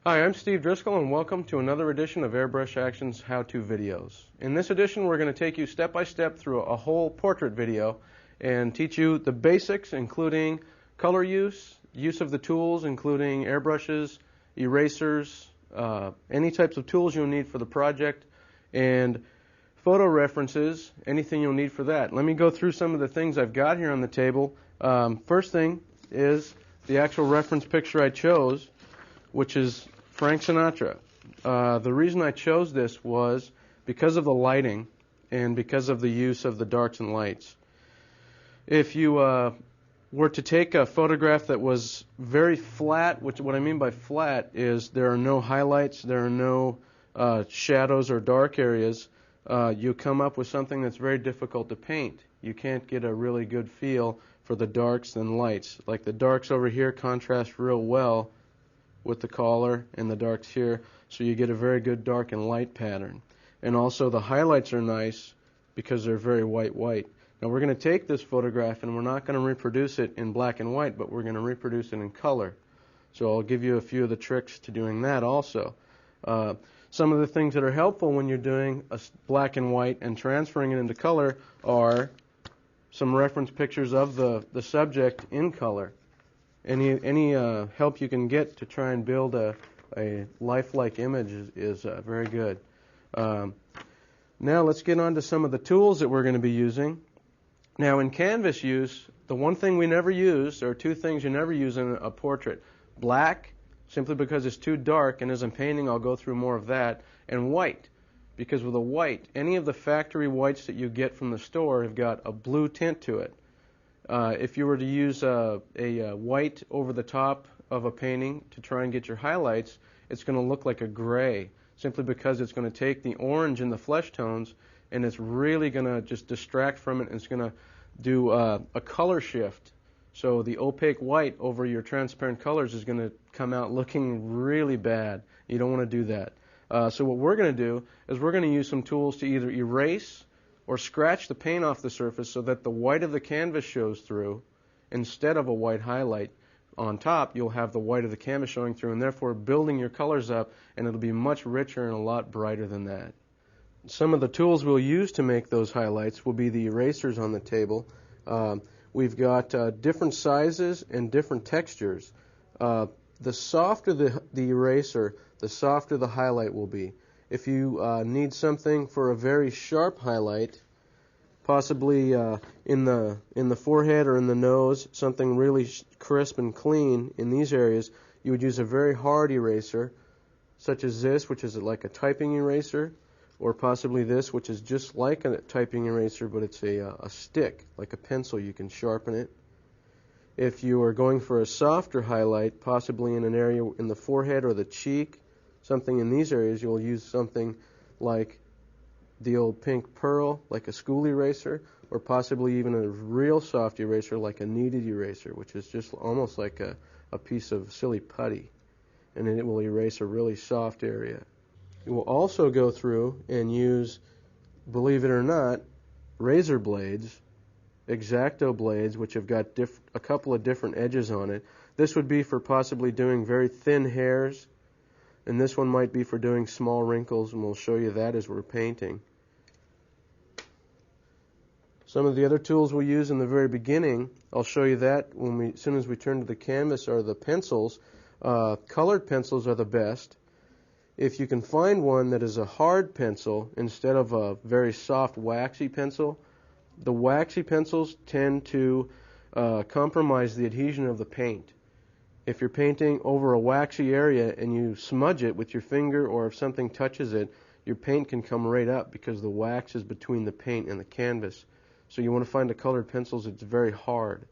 Hi, I'm Steve Driscoll and welcome to another edition of Airbrush Action's how-to videos. In this edition we're going to take you step by step through a whole portrait video and teach you the basics including color use of the tools including airbrushes, erasers, any types of tools you'll need for the project, and photo references, anything you'll need for that. Let me go through some of the things I've got here on the table. First thing is the actual reference picture I chose, which is Frank Sinatra. The reason I chose this was because of the lighting and because of the use of the darks and lights. If you were to take a photograph that was very flat, which what I mean by flat is there are no highlights, there are no shadows or dark areas, you come up with something that's very difficult to paint. You can't get a really good feel for the darks and lights. Like the darks over here contrast real well with the collar and the darks here, so you get a very good dark and light pattern. And also the highlights are nice because they're very white. Now we're going to take this photograph and we're not going to reproduce it in black and white, but we're going to reproduce it in color. So I'll give you a few of the tricks to doing that also. Some of the things that are helpful when you're doing a black and white and transferring it into color are some reference pictures of the subject in color. Any help you can get to try and build a lifelike image is very good. Now let's get on to some of the tools that we're going to be using. Now in canvas use, the one thing we never use, there are two things you never use in a portrait. Black, simply because it's too dark, and as I'm painting I'll go through more of that, and white, because with a white, any of the factory whites that you get from the store have got a blue tint to it. If you were to use a white over the top of a painting to try and get your highlights, it's going to look like a gray, simply because it's going to take the orange and the flesh tones and it's really going to just distract from it, and it's going to do a color shift. So the opaque white over your transparent colors is going to come out looking really bad. You don't want to do that. So what we're going to do is we're going to use some tools to either erase or scratch the paint off the surface so that the white of the canvas shows through. Instead of a white highlight on top, you'll have the white of the canvas showing through, and therefore building your colors up, and it'll be much richer and a lot brighter than that. Some of the tools we'll use to make those highlights will be the erasers on the table. We've got different sizes and different textures. The softer the eraser, the softer the highlight will be. If you need something for a very sharp highlight, possibly in the forehead or in the nose, something really crisp and clean in these areas, you would use a very hard eraser, such as this, which is like a typing eraser, or possibly this, which is just like a typing eraser, but it's a stick, like a pencil. You can sharpen it. If you are going for a softer highlight, possibly in an area in the forehead or the cheek, something in these areas, you'll use something like the old pink pearl, like a school eraser, or possibly even a real soft eraser like a kneaded eraser, which is just almost like a piece of silly putty, and then it will erase a really soft area. You will also go through and use, believe it or not, razor blades, X-Acto blades, which have got a couple of different edges on it. This would be for possibly doing very thin hairs, and this one might be for doing small wrinkles, and we'll show you that as we're painting. Some of the other tools we'll use in the very beginning, I'll show you that as soon as we turn to the canvas, are the pencils. Colored pencils are the best. If you can find one that is a hard pencil instead of a very soft waxy pencil, the waxy pencils tend to compromise the adhesion of the paint. If you're painting over a waxy area and you smudge it with your finger, or if something touches it, your paint can come right up because the wax is between the paint and the canvas. So you want to find a colored pencils that's very hard.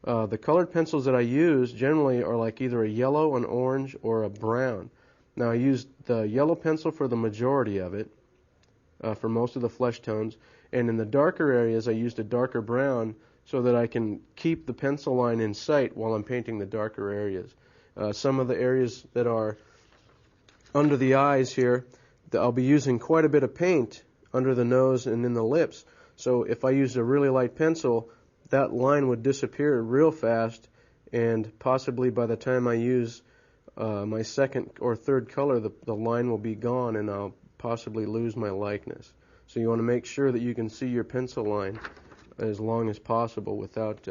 The colored pencils that I use generally are like either a yellow, an orange, or a brown. Now I used the yellow pencil for the majority of it, for most of the flesh tones, and in the darker areas I used a darker brown so that I can keep the pencil line in sight while I'm painting the darker areas. Some of the areas that are under the eyes here, I'll be using quite a bit of paint under the nose and in the lips. So if I used a really light pencil, that line would disappear real fast, and possibly by the time I use my second or third color, the line will be gone and I'll possibly lose my likeness. So you want to make sure that you can see your pencil line as long as possible without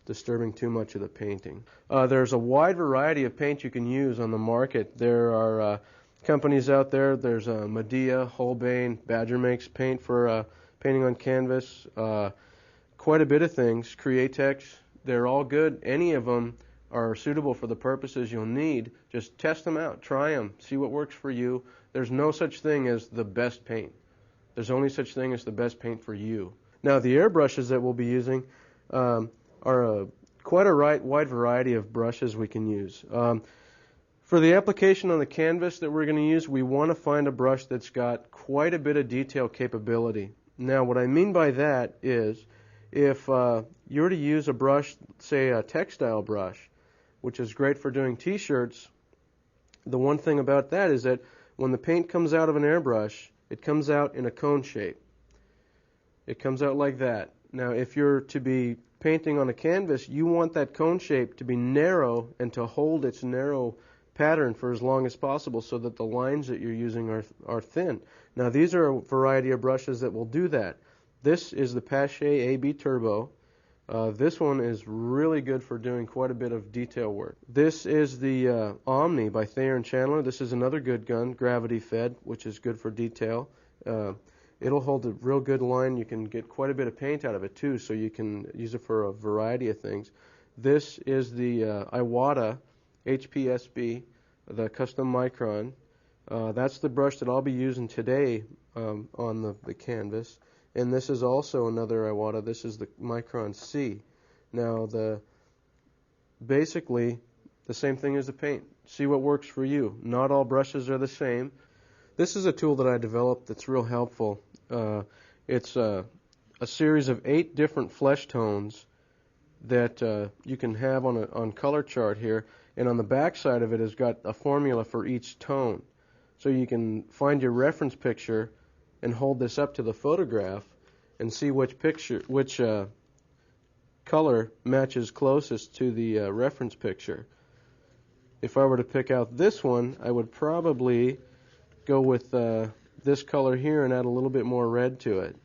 disturbing too much of the painting. There's a wide variety of paint you can use on the market. There are companies out there. There's Medea, Holbein, Badger makes paint for painting on canvas. Quite a bit of things. Createx, they're all good. Any of them are suitable for the purposes you'll need. Just test them out, try them, see what works for you. There's no such thing as the best paint. There's only such thing as the best paint for you. Now the airbrushes that we'll be using are quite a wide variety of brushes we can use. For the application on the canvas that we're going to use, we want to find a brush that's got quite a bit of detail capability. Now what I mean by that is if you were to use a brush, say a textile brush, which is great for doing t-shirts, the one thing about that is that when the paint comes out of an airbrush, it comes out in a cone shape. It comes out like that. Now if you're to be painting on a canvas, you want that cone shape to be narrow and to hold its narrow pattern for as long as possible so that the lines that you're using are thin. Now these are a variety of brushes that will do that. This is the Pache AB Turbo. This one is really good for doing quite a bit of detail work. This is the Omni by Thayer & Chandler. This is another good gun, gravity fed, which is good for detail. It'll hold a real good line. You can get quite a bit of paint out of it too, so you can use it for a variety of things. This is the Iwata HPSB, the custom micron. That's the brush that I'll be using today on the canvas. And this is also another Iwata. This is the Micron C. Now, basically, the same thing as the paint. See what works for you. Not all brushes are the same. This is a tool that I developed that's real helpful. It's a series of 8 different flesh tones that you can have on color chart here. And on the back side of it has got a formula for each tone. So you can find your reference picture and hold this up to the photograph and see which color matches closest to the reference picture. If I were to pick out this one, I would probably go with this color here and add a little bit more red to it.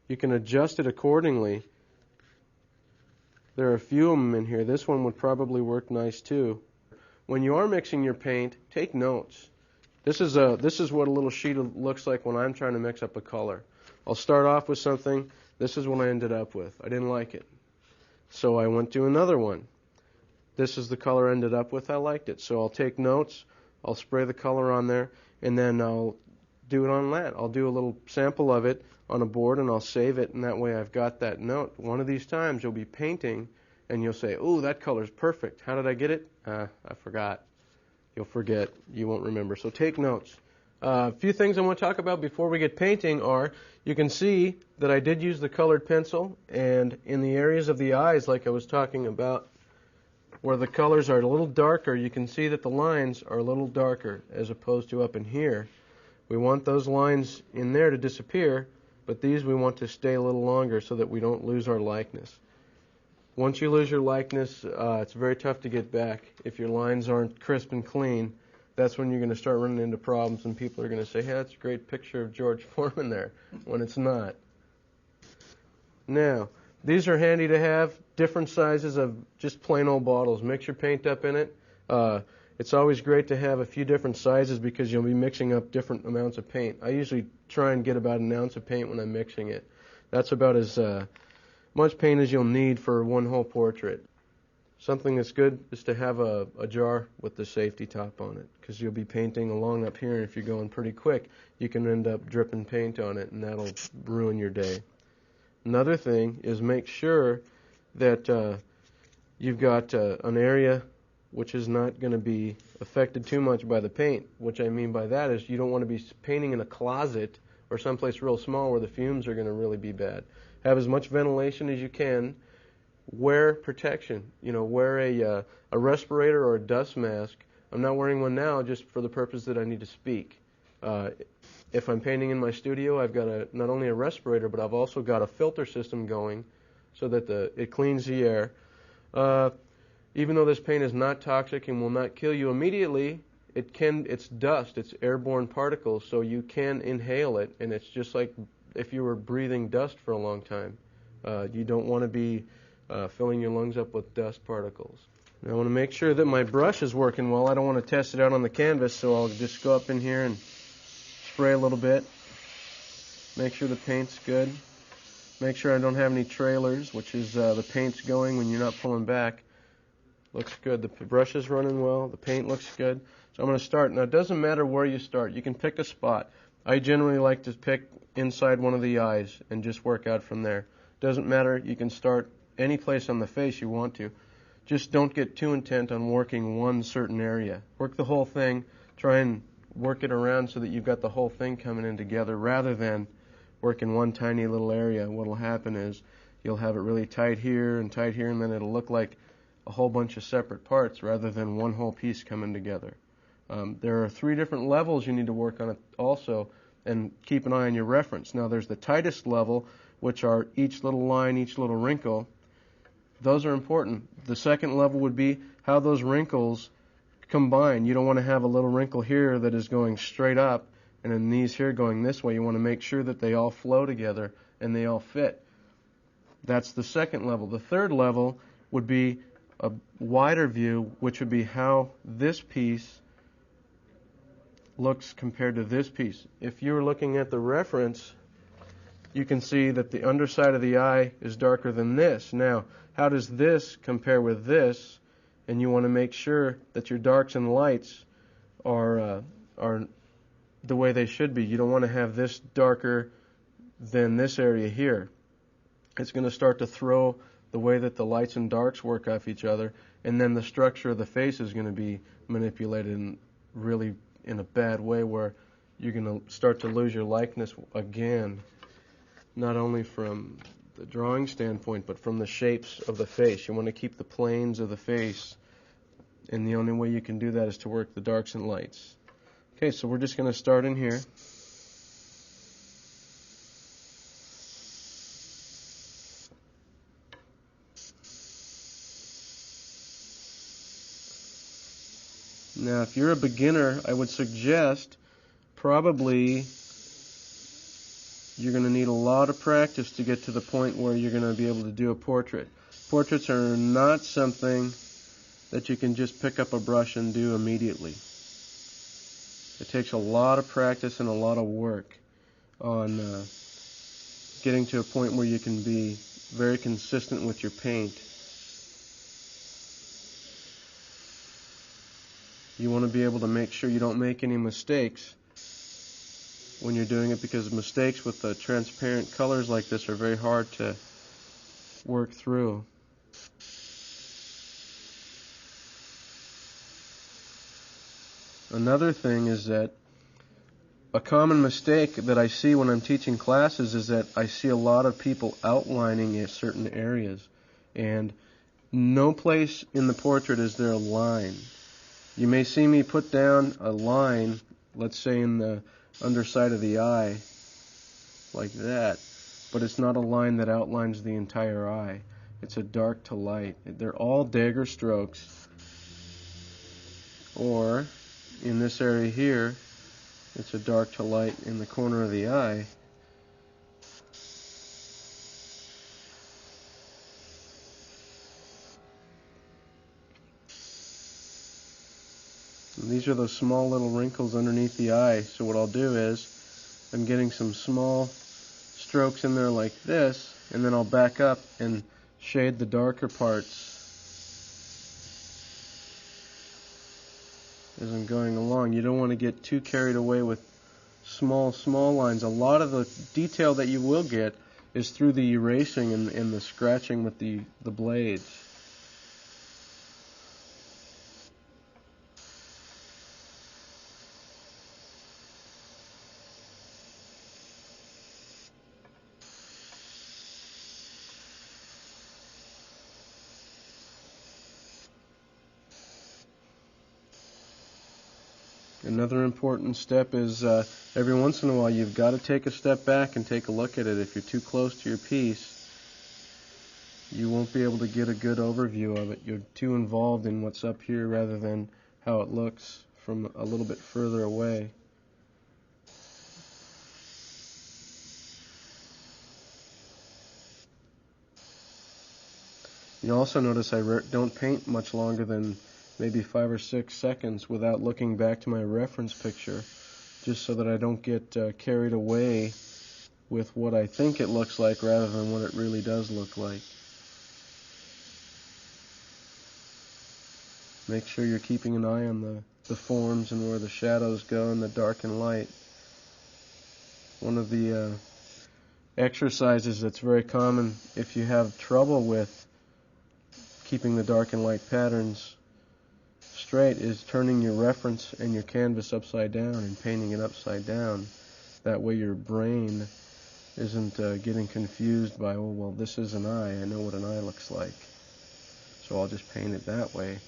You can adjust it accordingly. There are a few of them in here. This one would probably work nice too. When you are mixing your paint, take notes. This is what a little sheet looks like when I'm trying to mix up a color. I'll start off with something. This is what I ended up with. I didn't like it. So I went to another one. This is the color I ended up with. I liked it. So I'll take notes. I'll spray the color on there, and then I'll do it on that. I'll do a little sample of it on a board, and I'll save it, and that way I've got that note. One of these times you'll be painting, and you'll say, "Ooh, that color's perfect. How did I get it? I forgot." You'll forget. You won't remember. So take notes. A few things I want to talk about before we get painting are, you can see that I did use the colored pencil, and in the areas of the eyes, like I was talking about, where the colors are a little darker, you can see that the lines are a little darker as opposed to up in here. We want those lines in there to disappear, but these we want to stay a little longer so that we don't lose our likeness. Once you lose your likeness, it's very tough to get back. If your lines aren't crisp and clean, that's when you're going to start running into problems, and people are going to say, "Hey, that's a great picture of George Foreman there," when it's not. Now, these are handy to have, different sizes of just plain old bottles. Mix your paint up in it. It's always great to have a few different sizes because you'll be mixing up different amounts of paint. I usually try and get about an ounce of paint when I'm mixing it. That's about as much paint as you'll need for one whole portrait. Something that's good is to have a jar with the safety top on it, because you'll be painting along up here, and if you're going pretty quick, you can end up dripping paint on it, and that'll ruin your day. Another thing is make sure that you've got an area which is not going to be affected too much by the paint. What I mean by that is you don't want to be painting in a closet or someplace real small where the fumes are going to really be bad. Have as much ventilation as you can. Wear protection. You know, wear a respirator or a dust mask. I'm not wearing one now just for the purpose that I need to speak. If I'm painting in my studio, I've got not only a respirator, but I've also got a filter system going so that it cleans the air. Even though this paint is not toxic and will not kill you immediately, it's dust, it's airborne particles, so you can inhale it, and it's just like if you were breathing dust for a long time. You don't want to be filling your lungs up with dust particles. Now I want to make sure that my brush is working well. I don't want to test it out on the canvas, so I'll just go up in here and spray a little bit. Make sure the paint's good. Make sure I don't have any trailers, which is the paint's going when you're not pulling back. Looks good. The brush is running well. The paint looks good. So I'm going to start. Now it doesn't matter where you start. You can pick a spot. I generally like to pick inside one of the eyes and just work out from there. Doesn't matter. You can start any place on the face you want to. Just don't get too intent on working one certain area. Work the whole thing. Try and work it around so that you've got the whole thing coming in together rather than work in one tiny little area. What will happen is you'll have it really tight here, and then it'll look like a whole bunch of separate parts rather than one whole piece coming together. There are 3 different levels you need to work on it also, and keep an eye on your reference. Now there's the tightest level, which are each little line, each little wrinkle. Those are important. The second level would be how those wrinkles combine. You don't want to have a little wrinkle here that is going straight up and then these here going this way. You want to make sure that they all flow together and they all fit. That's the second level. The third level would be a wider view, which would be how this piece looks compared to this piece. If you're looking at the reference, you can see that the underside of the eye is darker than this. Now, how does this compare with this? And you want to make sure that your darks and lights are the way they should be. You don't want to have this darker than this area here. It's going to start to throw the way that the lights and darks work off each other, and then the structure of the face is going to be manipulated really in a bad way where you're going to start to lose your likeness again, not only from the drawing standpoint, but from the shapes of the face. You want to keep the planes of the face, and the only way you can do that is to work the darks and lights. Okay, so we're just going to start in here. Now, if you're a beginner, I would suggest probably you're going to need a lot of practice to get to the point where you're going to be able to do a portrait. Portraits are not something that you can just pick up a brush and do immediately. It takes a lot of practice and a lot of work on getting to a point where you can be very consistent with your paint. You want to be able to make sure you don't make any mistakes when you're doing it, because mistakes with the transparent colors like this are very hard to work through. Another thing is that a common mistake that I see when I'm teaching classes is that I see a lot of people outlining in certain areas, and no place in the portrait is there a line. You may see me put down a line, let's say in the underside of the eye, like that, but it's not a line that outlines the entire eye. It's a dark to light. They're all dagger strokes. Or, in this area here, it's a dark to light in the corner of the eye. And these are those small little wrinkles underneath the eye. So what I'll do is, I'm getting some small strokes in there like this, and then I'll back up and shade the darker parts as I'm going along. You don't want to get too carried away with small lines. A lot of the detail that you will get is through the erasing and the scratching with the blades. Another important step is every once in a while you've got to take a step back and take a look at it if you're too close to your piece. you won't be able to get a good overview of it. You're too involved in what's up here rather than how it looks from a little bit further away. You also notice I don't paint much longer than maybe 5 or 6 seconds without looking back to my reference picture, just so that I don't get carried away with what I think it looks like rather than what it really does look like. Make sure you're keeping an eye on the forms and where the shadows go and the dark and light. One of the exercises that's very common if you have trouble with keeping the dark and light patterns straight is turning your reference and your canvas upside down and painting it upside down. That way your brain isn't getting confused by, oh, well, this is an eye. I know what an eye looks like, so I'll just paint it that way.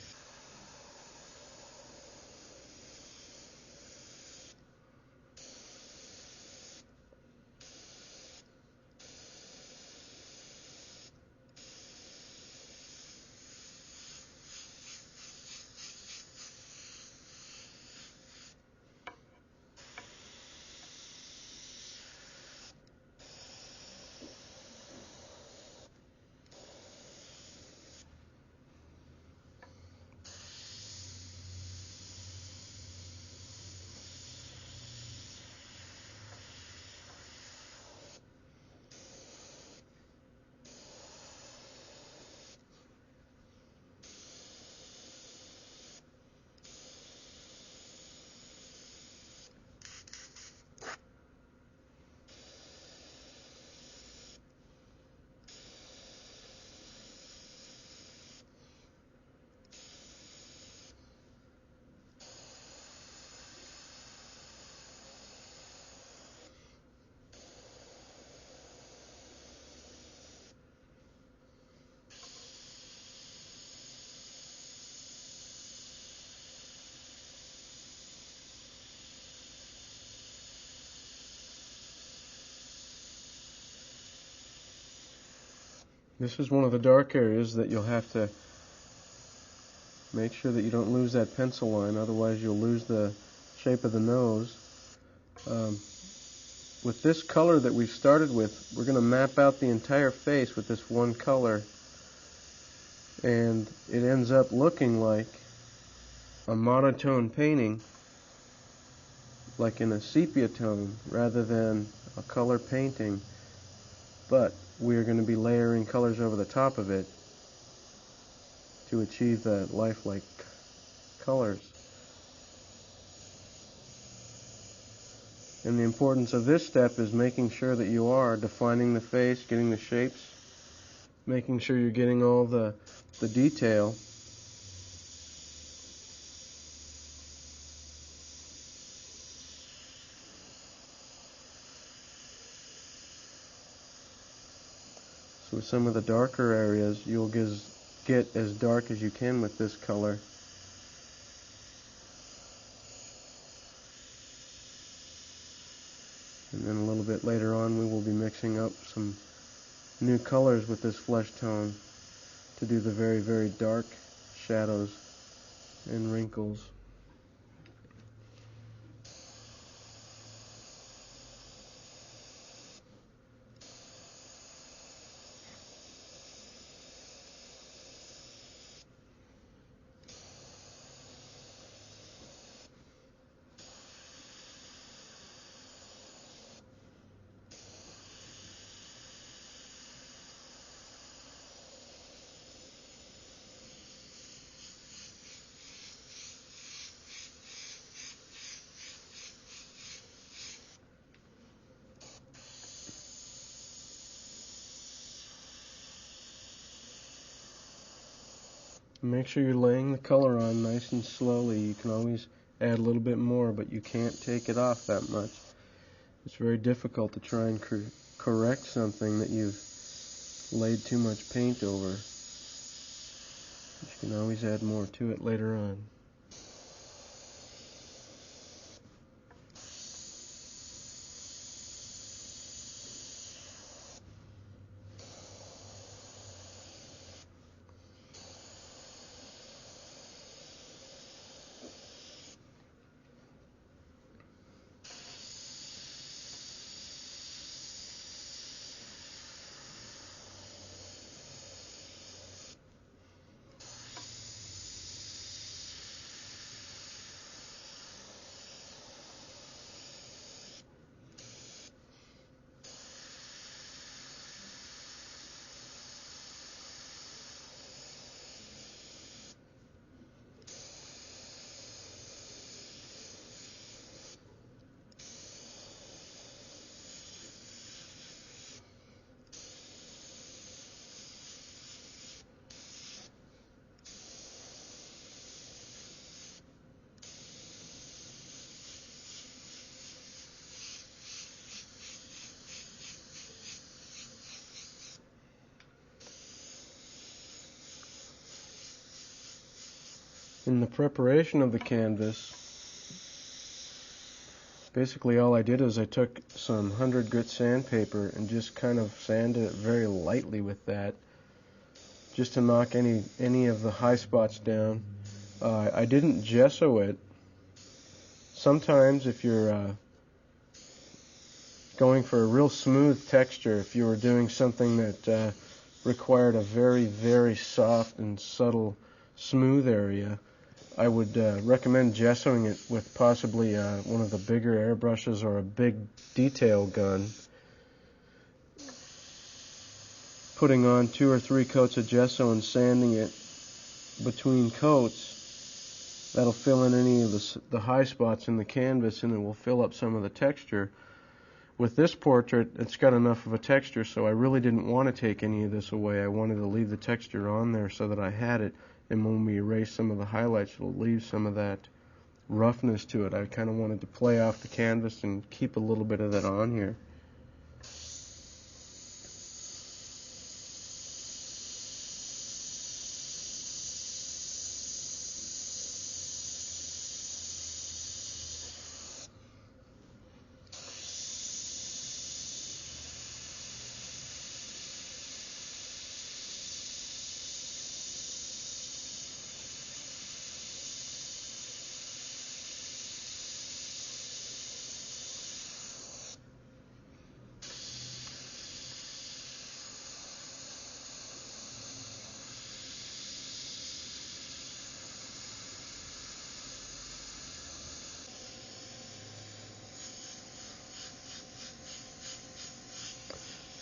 This is one of the dark areas that you'll have to make sure that you don't lose that pencil line, otherwise you'll lose the shape of the nose. With this color that we've started with, we're going to map out the entire face with this one color, and it ends up looking like a monotone painting, like in a sepia tone rather than a color painting, but we're going to be layering colors over the top of it to achieve the lifelike colors. And the importance of this step is making sure that you are defining the face, getting the shapes, making sure you're getting all the detail. So with some of the darker areas, you'll get as dark as you can with this color. And then a little bit later on, we will be mixing up some new colors with this flesh tone to do the very, very dark shadows and wrinkles. Make sure you're laying the color on nice and slowly. You can always add a little bit more, but you can't take it off that much. It's very difficult to try and correct something that you've laid too much paint over. You can always add more to it later on. In the preparation of the canvas, basically all I did is I took some 100 grit sandpaper and just kind of sanded it very lightly with that, just to knock any of the high spots down. I didn't gesso it. Sometimes if you're going for a real smooth texture, if you were doing something that required a very, very soft and subtle smooth area, I would recommend gessoing it with possibly one of the bigger airbrushes or a big detail gun. Putting on 2 or 3 coats of gesso and sanding it between coats, that'll fill in any of the high spots in the canvas, and it will fill up some of the texture. With this portrait, it's got enough of a texture, so I really didn't want to take any of this away. I wanted to leave the texture on there so that I had it, and when we erase some of the highlights, it'll leave some of that roughness to it. I kind of wanted to play off the canvas and keep a little bit of that on here.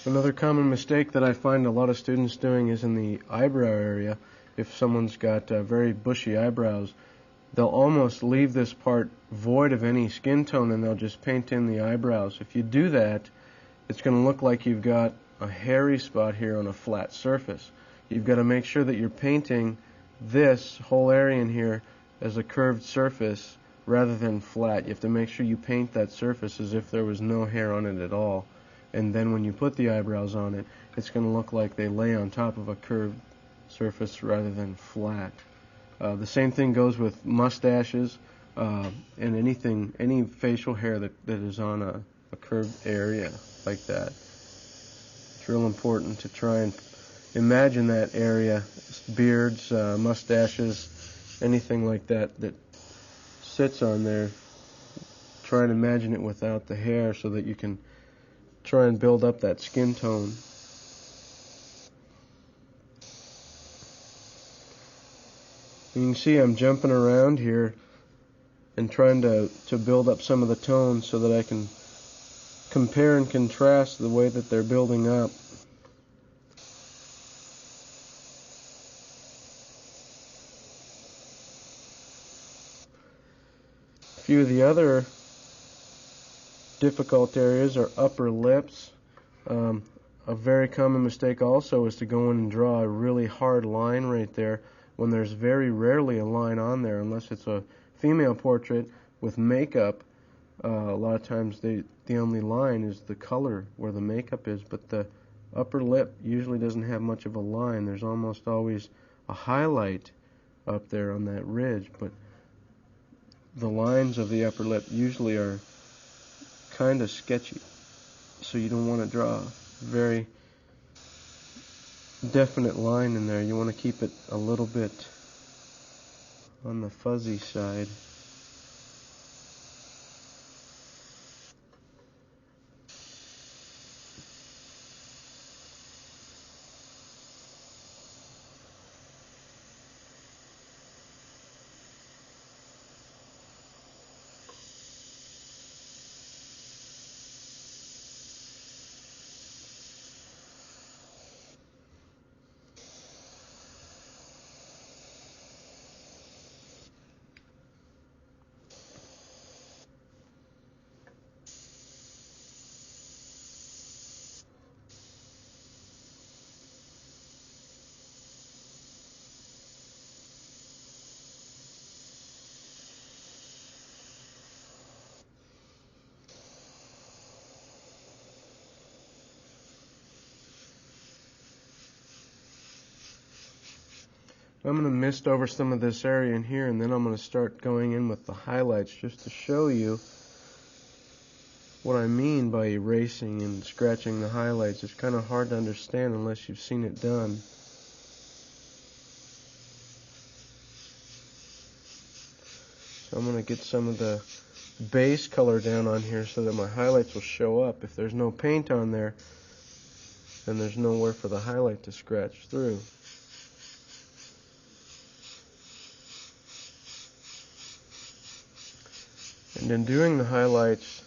Another common mistake that I find a lot of students doing is in the eyebrow area. If someone's got very bushy eyebrows, they'll almost leave this part void of any skin tone and they'll just paint in the eyebrows. If you do that, it's going to look like you've got a hairy spot here on a flat surface. You've got to make sure that you're painting this whole area in here as a curved surface rather than flat. You have to make sure you paint that surface as if there was no hair on it at all. And then when you put the eyebrows on it, it's going to look like they lay on top of a curved surface rather than flat. The same thing goes with mustaches and any facial hair that is on a curved area like that. It's real important to try and imagine that area, beards, mustaches, anything like that that sits on there. Try and imagine it without the hair so that you can try and build up that skin tone. You can see I'm jumping around here and trying to build up some of the tones so that I can compare and contrast the way that they're building up. A few of the other difficult areas are upper lips. A very common mistake also is to go in and draw a really hard line right there when there's very rarely a line on there unless it's a female portrait with makeup. A lot of times the only line is the color where the makeup is, but the upper lip usually doesn't have much of a line. There's almost always a highlight up there on that ridge, but the lines of the upper lip usually are kind of sketchy, so you don't want to draw a very definite line in there. You want to keep it a little bit on the fuzzy side. I'm going to mist over some of this area in here, and then I'm going to start going in with the highlights just to show you what I mean by erasing and scratching the highlights. It's kind of hard to understand unless you've seen it done. So I'm going to get some of the base color down on here so that my highlights will show up. If there's no paint on there, then there's nowhere for the highlight to scratch through. And in doing the highlights,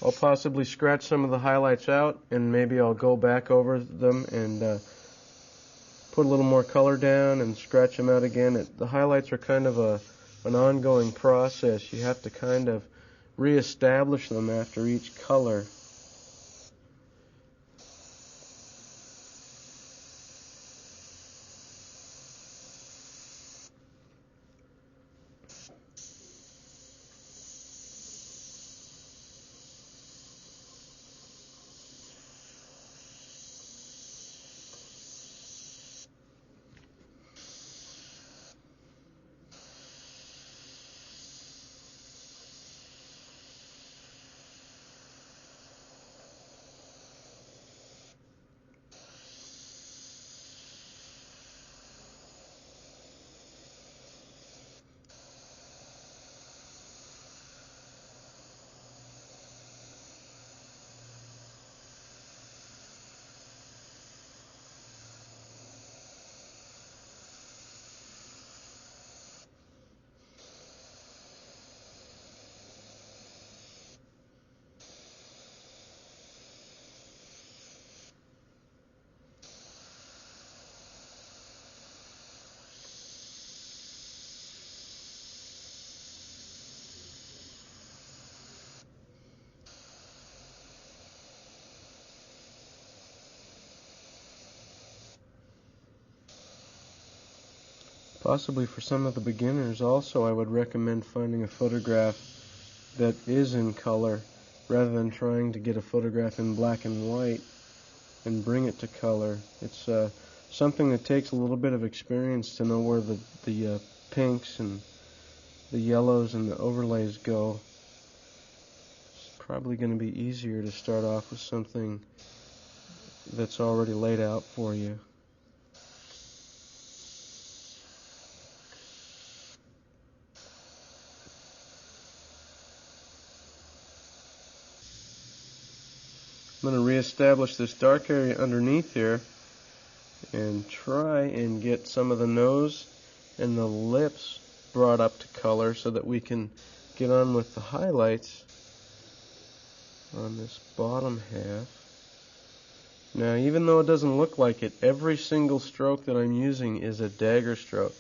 I'll possibly scratch some of the highlights out, and maybe I'll go back over them and put a little more color down and scratch them out again. The highlights are kind of an ongoing process. You have to kind of reestablish them after each color. Possibly for some of the beginners also, I would recommend finding a photograph that is in color rather than trying to get a photograph in black and white and bring it to color. It's something that takes a little bit of experience to know where the pinks and the yellows and the overlays go. It's probably going to be easier to start off with something that's already laid out for you. I'm going to reestablish this dark area underneath here and try and get some of the nose and the lips brought up to color so that we can get on with the highlights on this bottom half. Now, even though it doesn't look like it, every single stroke that I'm using is a dagger stroke.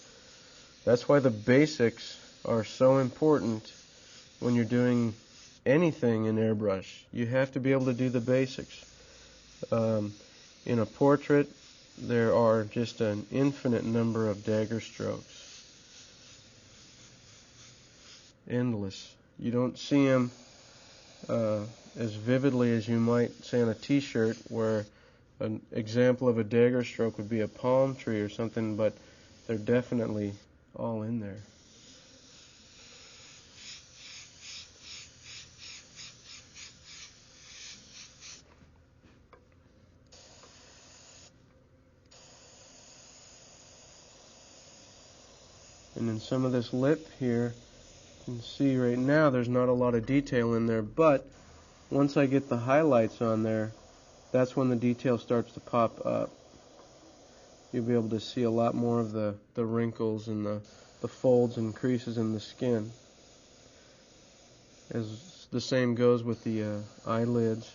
That's why the basics are so important when you're doing anything in airbrush. You have to be able to do the basics. In a portrait, there are just an infinite number of dagger strokes. Endless. You don't see them as vividly as you might say on a t-shirt, where an example of a dagger stroke would be a palm tree or something, but they're definitely all in there. And in some of this lip here, you can see right now there's not a lot of detail in there, but once I get the highlights on there, that's when the detail starts to pop up. You'll be able to see a lot more of the wrinkles and the folds and creases in the skin. As the same goes with the eyelids.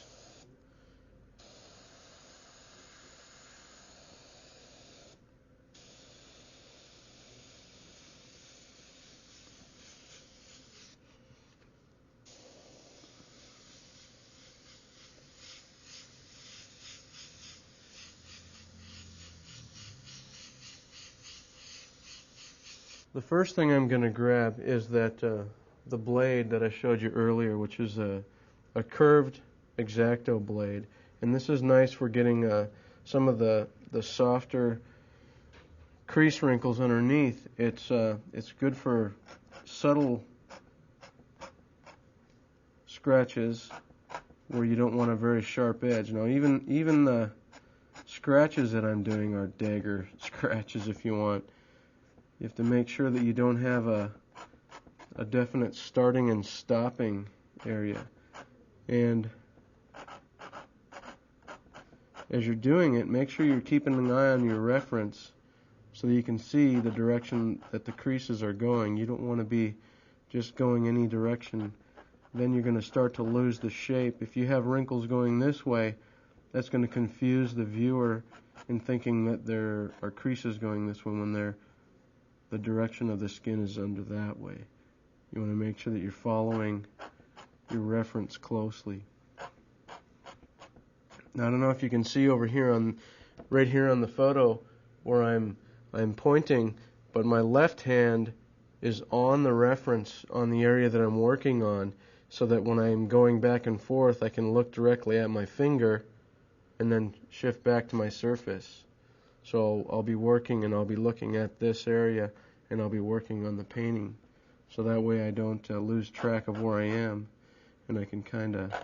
The first thing I'm going to grab is that the blade that I showed you earlier, which is a curved X-Acto blade. And this is nice for getting some of the softer crease wrinkles underneath. It's good for subtle scratches where you don't want a very sharp edge. Now even the scratches that I'm doing are dagger scratches if you want. You have to make sure that you don't have a definite starting and stopping area. And as you're doing it, make sure you're keeping an eye on your reference so that you can see the direction that the creases are going. You don't want to be just going any direction. Then you're going to start to lose the shape. If you have wrinkles going this way, that's going to confuse the viewer in thinking that there are creases going this way when the direction of the skin is under that way. You want to make sure that you're following your reference closely. Now, I don't know if you can see over here right here on the photo where I'm pointing, but my left hand is on the reference on the area that I'm working on, so that when I'm going back and forth, I can look directly at my finger and then shift back to my surface. So I'll be working and I'll be looking at this area and I'll be working on the painting. So that way I don't lose track of where I am, and I can kind of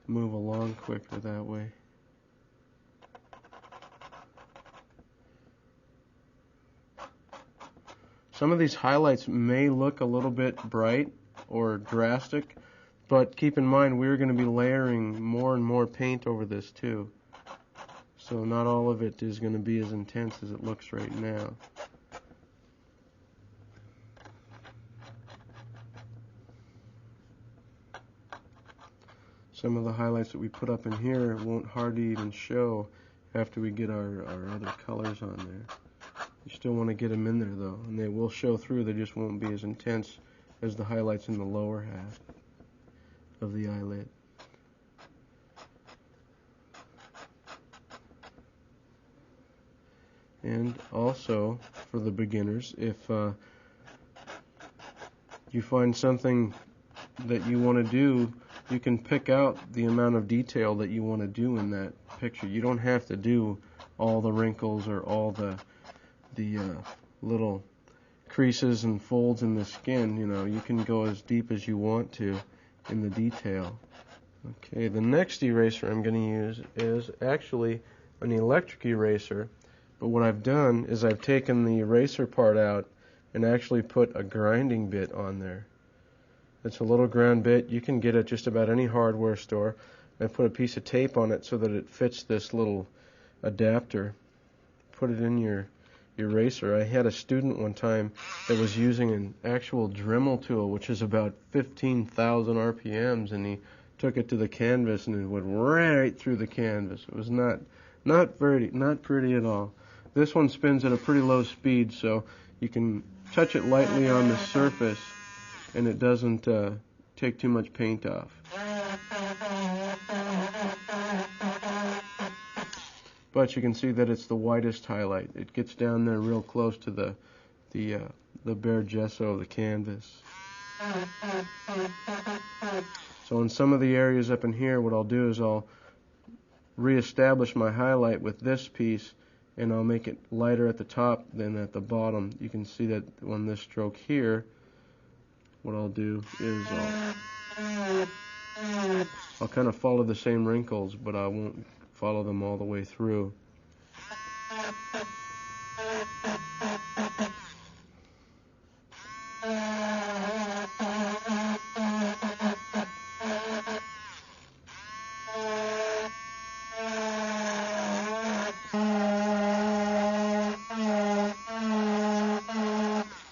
move along quicker that way. Some of these highlights may look a little bit bright or drastic, but keep in mind we're going to be layering more and more paint over this too. So not all of it is going to be as intense as it looks right now. Some of the highlights that we put up in here won't hardly even show after we get our other colors on there. You still want to get them in there though, and they will show through. They just won't be as intense as the highlights in the lower half of the eyelid. And also, for the beginners, if you find something that you want to do, you can pick out the amount of detail that you want to do in that picture. You don't have to do all the wrinkles or all the little creases and folds in the skin. You know, you can go as deep as you want to in the detail. Okay, the next eraser I'm going to use is actually an electric eraser, but what I've done is I've taken the eraser part out and actually put a grinding bit on there. It's a little ground bit. You can get it at just about any hardware store. I put a piece of tape on it so that it fits this little adapter. Put it in your eraser. I had a student one time that was using an actual Dremel tool, which is about 15,000 RPMs, and he took it to the canvas and it went right through the canvas. It was not pretty at all. This one spins at a pretty low speed, so you can touch it lightly on the surface and it doesn't take too much paint off. But you can see that it's the whitest highlight. It gets down there real close to the bare gesso of the canvas. So in some of the areas up in here, what I'll do is I'll reestablish my highlight with this piece, and I'll make it lighter at the top than at the bottom. You can see that on this stroke here, what I'll do is I'll kind of follow the same wrinkles, but I won't follow them all the way through.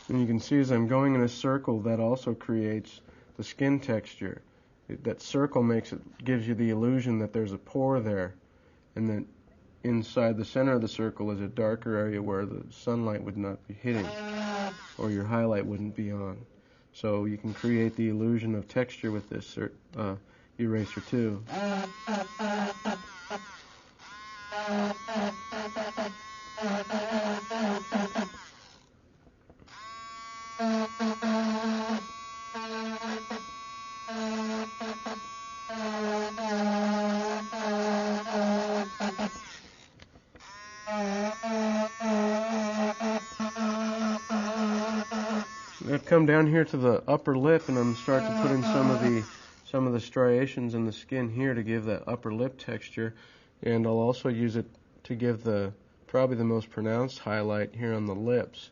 And you can see as I'm going in a circle, that also creates the skin texture. That circle gives you the illusion that there's a pore there, and that inside the center of the circle is a darker area where the sunlight would not be hitting, or your highlight wouldn't be on. So you can create the illusion of texture with this eraser too. I've come down here to the upper lip, and I'm starting to put in some of the striations in the skin here to give that upper lip texture, and I'll also use it to give probably the most pronounced highlight here on the lips.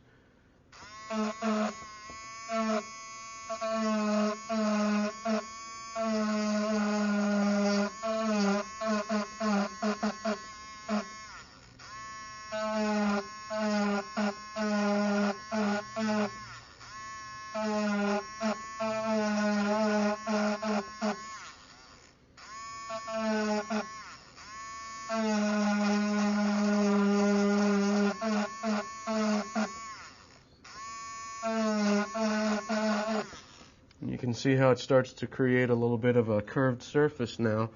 You can see how it starts to create a little bit of a curved surface now.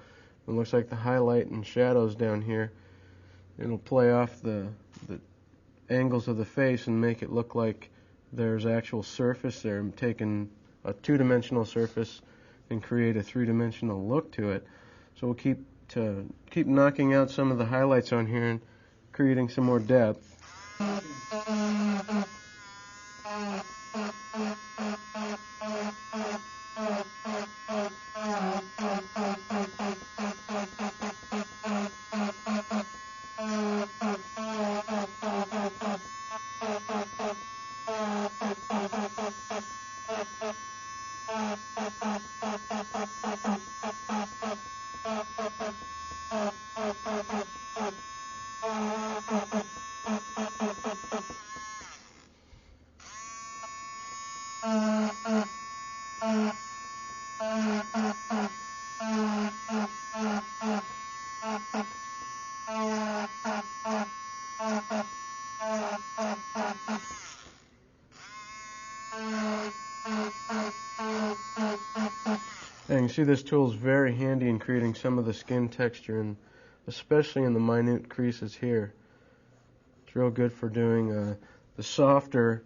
It looks like the highlight and shadows down here. It'll play off the angles of the face and make it look like there's actual surface there. I'm taking a two-dimensional surface and create a three-dimensional look to it. So we'll keep knocking out some of the highlights on here and creating some more depth. And you see this tool is very handy in creating some of the skin texture, and especially in the minute creases here. It's real good for doing the softer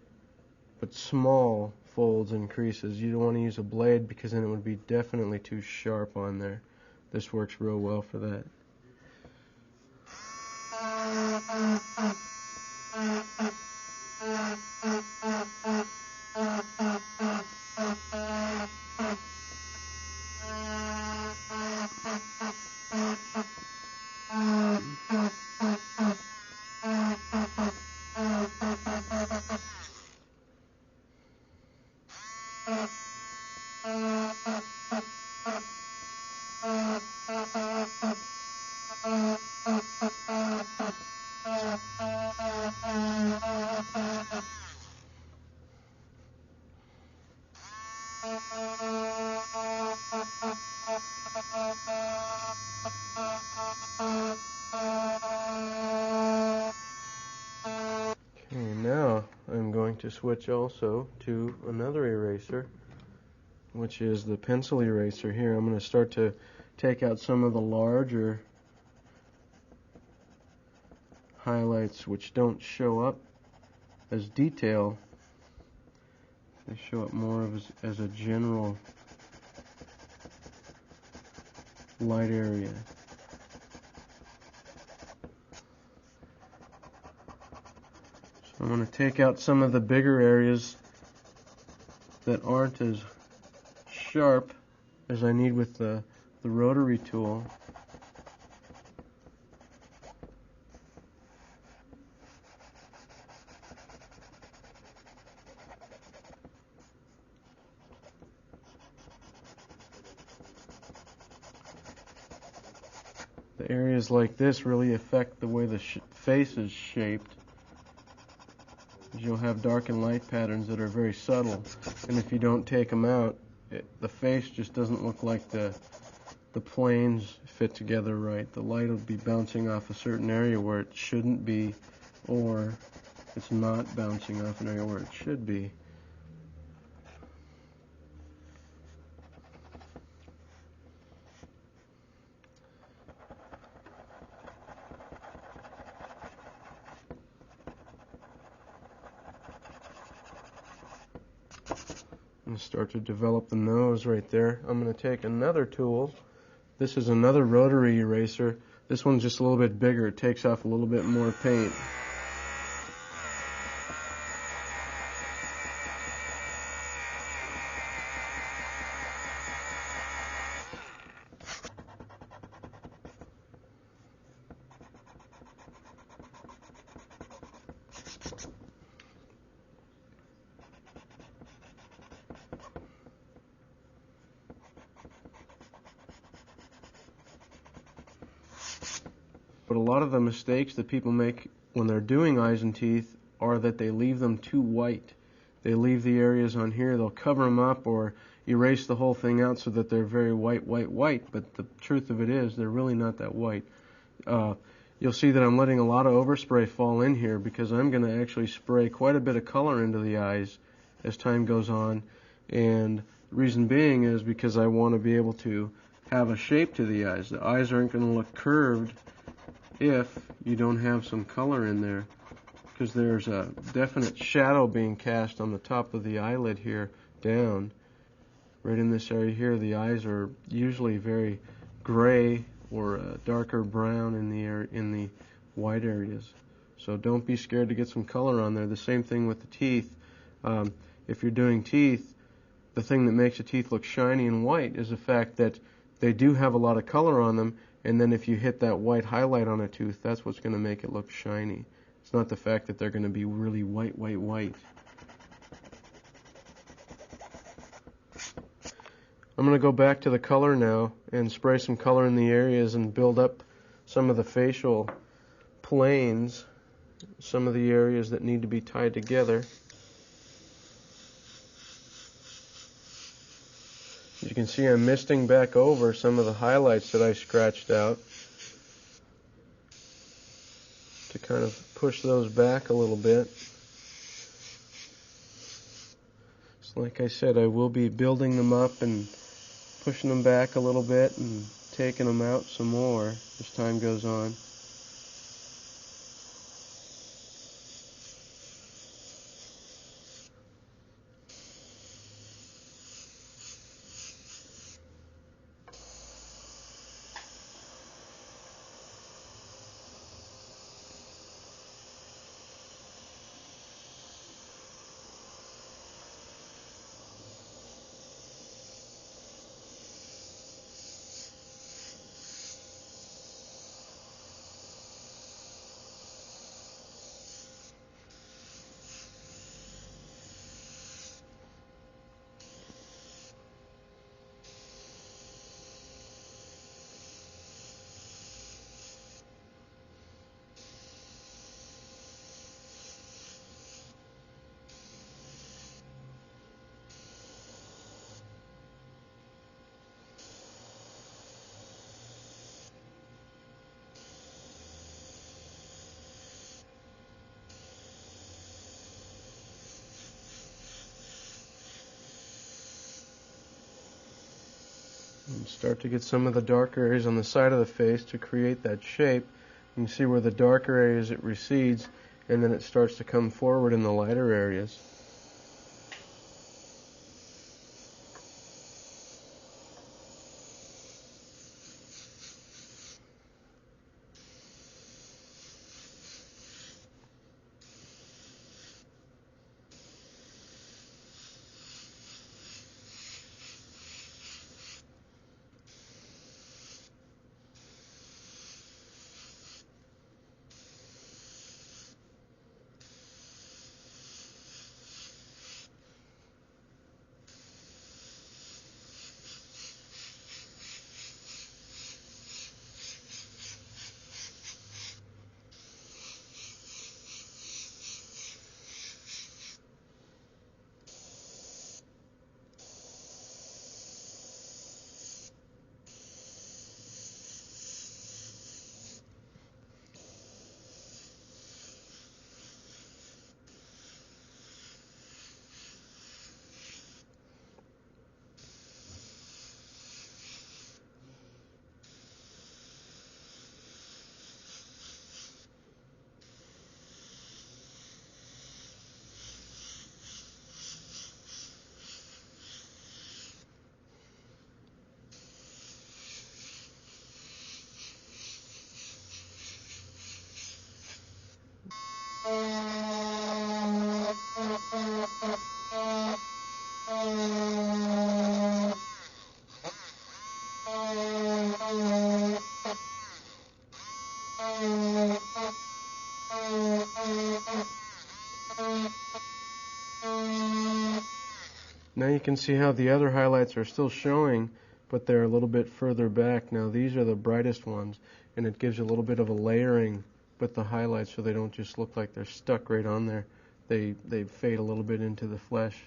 but small folds and creases. You don't want to use a blade because then it would be definitely too sharp on there. This works real well for that. Now I'm going to switch also to another eraser, which is the pencil eraser here. I'm going to start to take out some of the larger highlights which don't show up as detail. They show up more as a general light area. I'm going to take out some of the bigger areas that aren't as sharp as I need with the rotary tool. The areas like this really affect the way the face is shaped. You'll have dark and light patterns that are very subtle, and if you don't take them out, the face just doesn't look like the planes fit together right. The light will be bouncing off a certain area where it shouldn't be, or it's not bouncing off an area where it should be. And start to develop the nose right there. I'm going to take another tool. This is another rotary eraser. This one's just a little bit bigger. It takes off a little bit more paint. but a lot of the mistakes that people make when they're doing eyes and teeth are that they leave them too white. They leave the areas on here, they'll cover them up or erase the whole thing out so that they're very white, but the truth of it is they're really not that white. You'll see that I'm letting a lot of overspray fall in here because I'm going to actually spray quite a bit of color into the eyes as time goes on, and the reason being is because I want to be able to have a shape to the eyes. The eyes aren't going to look curved if you don't have some color in there, because there's a definite shadow being cast on the top of the eyelid here down. Right in this area here, the eyes are usually very gray or darker brown in the white areas. So don't be scared to get some color on there. The same thing with the teeth. If you're doing teeth, the thing that makes the teeth look shiny and white is the fact that they do have a lot of color on them, and then if you hit that white highlight on a tooth, that's what's going to make it look shiny. It's not the fact that they're going to be really white. I'm going to go back to the color now and spray some color in the areas and build up some of the facial planes, some of the areas that need to be tied together. As you can see, I'm misting back over some of the highlights that I scratched out to kind of push those back a little bit. So like I said, I will be building them up and pushing them back a little bit and taking them out some more as time goes on. And start to get some of the darker areas on the side of the face to create that shape. You can see where the darker areas it recedes, and then it starts to come forward in the lighter areas. Now you can see how the other highlights are still showing, but they're a little bit further back. Now these are the brightest ones, and it gives you a little bit of a layering with the highlights so they don't just look like they're stuck right on there. They fade a little bit into the flesh.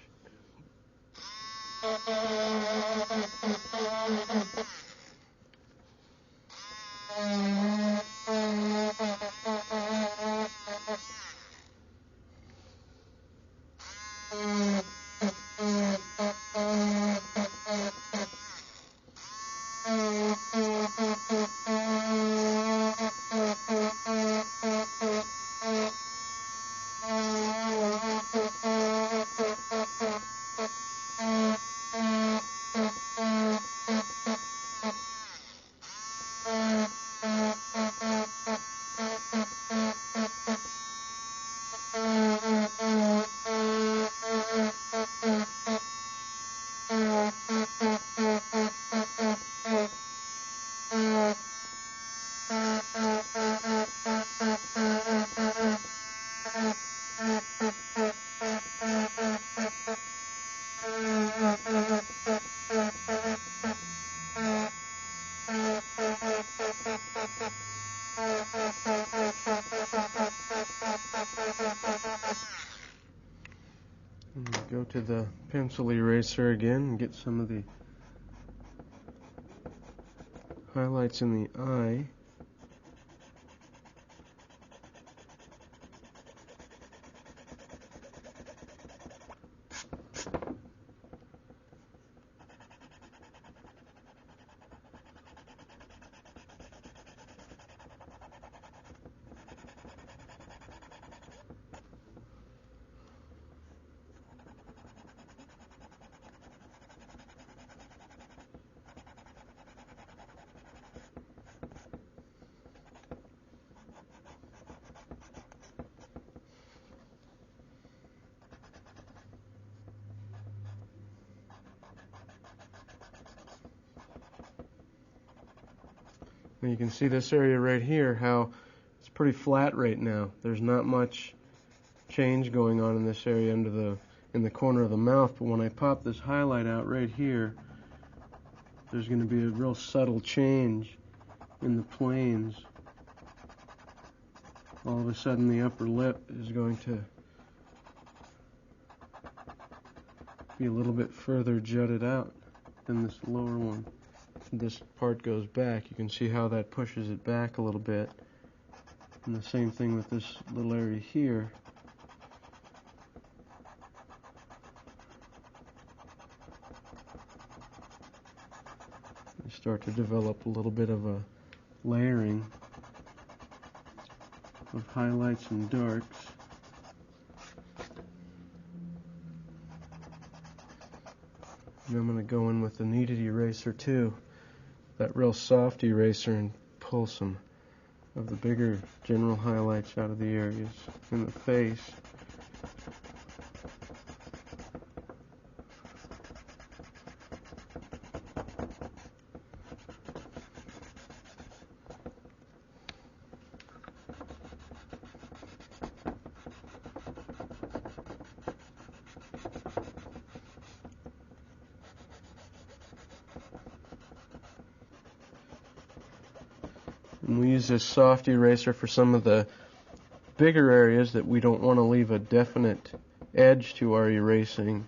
Go to the pencil eraser again and get some of the highlights in the eye. And you can see this area right here, how it's pretty flat right now. There's not much change going on in this area in the corner of the mouth, but when I pop this highlight out right here, there's going to be a real subtle change in the planes. All of a sudden the upper lip is going to be a little bit further jutted out than this lower one. This part goes back. You can see how that pushes it back a little bit. And the same thing with this little area here. You start to develop a little bit of a layering of highlights and darks. And I'm going to go in with the kneaded eraser too. That real soft eraser, and pull some of the bigger general highlights out of the areas in the face. And we use this soft eraser for some of the bigger areas that we don't want to leave a definite edge to our erasing.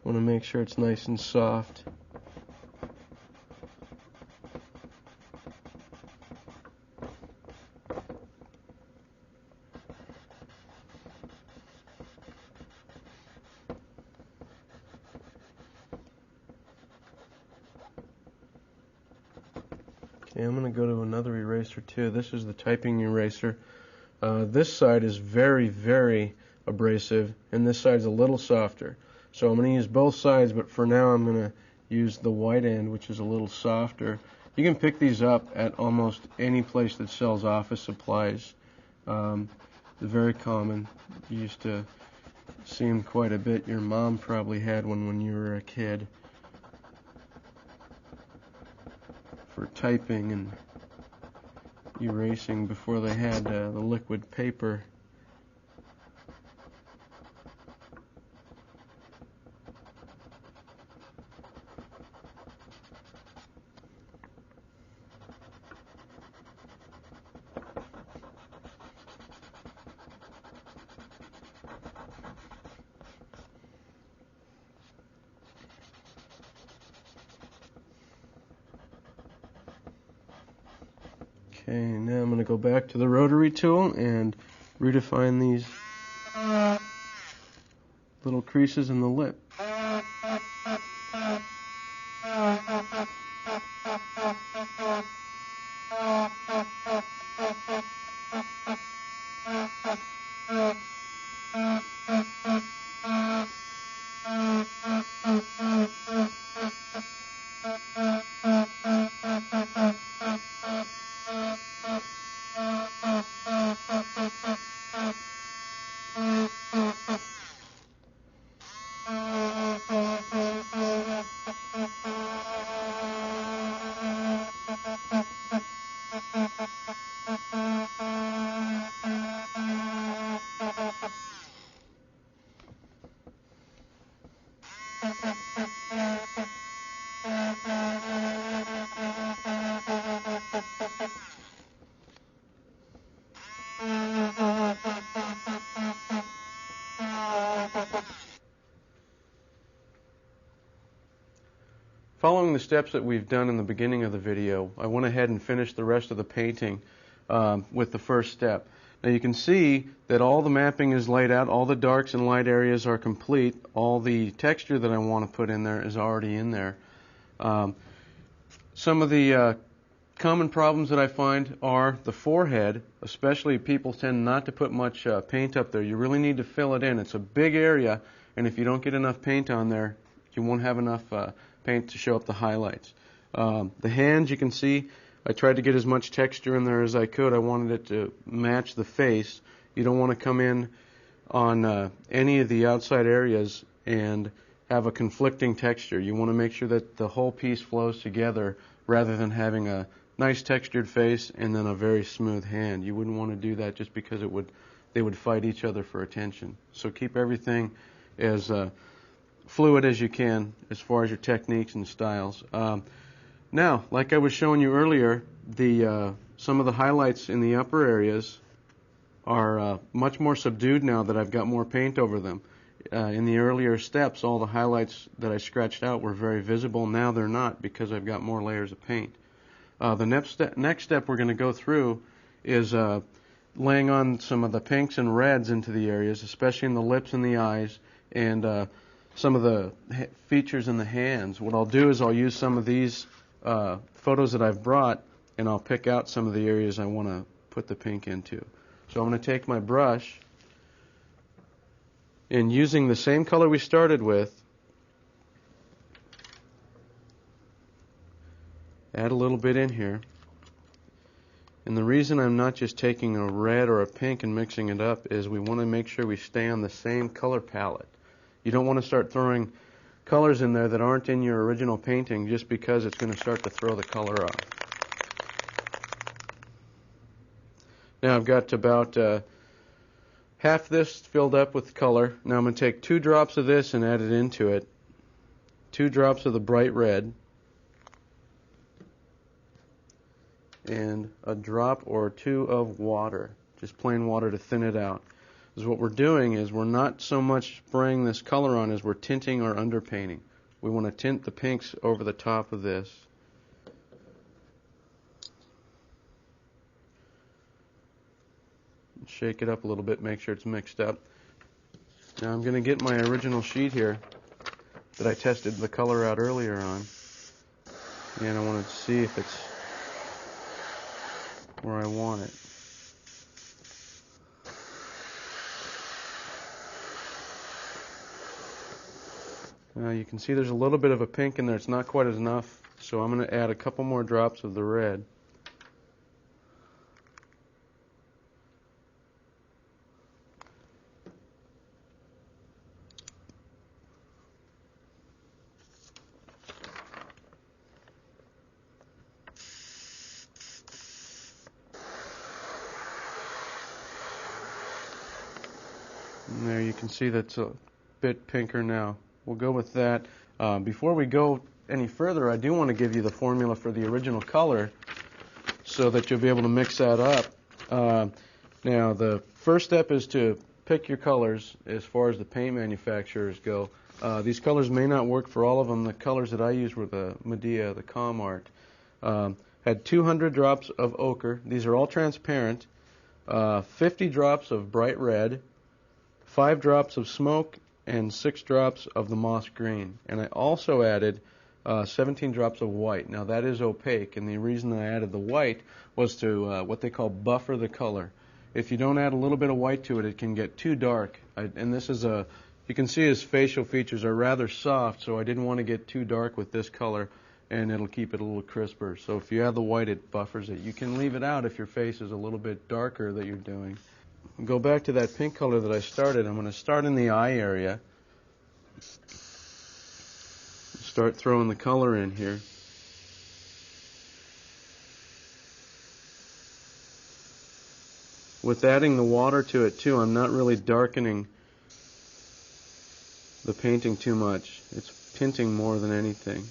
Want to make sure it's nice and soft. Okay, I'm going to go to another eraser too. This is the typing eraser. This side is very, very abrasive, and this side's a little softer. So I'm going to use both sides, but for now I'm going to use the white end, which is a little softer. You can pick these up at almost any place that sells office supplies. They're very common. You used to see them quite a bit. Your mom probably had one when you were a kid, for typing and erasing before they had the liquid paper. Okay, now I'm going to go back to the rotary tool and redefine these little creases in the lip. Following the steps that we've done in the beginning of the video, I went ahead and finished the rest of the painting with the first step. Now you can see that all the mapping is laid out, all the darks and light areas are complete, all the texture that I want to put in there is already in there. Some of the common problems that I find are the forehead, especially people tend not to put much paint up there. You really need to fill it in. It's a big area, and if you don't get enough paint on there, you won't have enough paint to show up the highlights. The hands, you can see, I tried to get as much texture in there as I could. I wanted it to match the face. You don't want to come in on any of the outside areas and have a conflicting texture. You want to make sure that the whole piece flows together rather than having a nice textured face and then a very smooth hand. You wouldn't want to do that just because they would fight each other for attention. So keep everything as fluid as you can as far as your techniques and styles. Now, like I was showing you earlier, some of the highlights in the upper areas are much more subdued now that I've got more paint over them. In the earlier steps, all the highlights that I scratched out were very visible. Now they're not because I've got more layers of paint. The next step we're going to go through is laying on some of the pinks and reds into the areas, especially in the lips and the eyes, and some of the features in the hands. What I'll do is I'll use some of these photos that I've brought, and I'll pick out some of the areas I want to put the pink into. So I'm going to take my brush, and using the same color we started with, add a little bit in here. And the reason I'm not just taking a red or a pink and mixing it up is we want to make sure we stay on the same color palette. You don't want to start throwing colors in there that aren't in your original painting just because it's going to start to throw the color off. Now I've got about half this filled up with color. Now I'm going to take 2 drops of this and add it into it. 2 drops of the bright red. And a drop or 2 of water, just plain water to thin it out. Because what we're doing is we're not so much spraying this color on as we're tinting or underpainting. We want to tint the pinks over the top of this. Shake it up a little bit, make sure it's mixed up. Now I'm going to get my original sheet here that I tested the color out earlier on. And I want to see if it's where I want it. Now you can see there's a little bit of a pink in there. It's not quite enough, so I'm going to add a couple more drops of the red. And there you can see that's a bit pinker now. We'll go with that. Before we go any further, I do want to give you the formula for the original color so that you'll be able to mix that up. Now, the first step is to pick your colors as far as the paint manufacturers go. These colors may not work for all of them. The colors that I used were the Medea, the Com Art. had 200 drops of ochre. These are all transparent. 50 drops of bright red, 5 drops of smoke, and 6 drops of the moss green. And I also added 17 drops of white. Now that is opaque, and the reason I added the white was to what they call buffer the color. If you don't add a little bit of white to it, it can get too dark. And this is you can see his facial features are rather soft, so I didn't want to get too dark with this color, and it'll keep it a little crisper. So if you add the white, it buffers it. You can leave it out if your face is a little bit darker that you're doing. Go back to that pink color that I started. I'm going to start in the eye area. Start throwing the color in here. With adding the water to it too, I'm not really darkening the painting too much. It's tinting more than anything.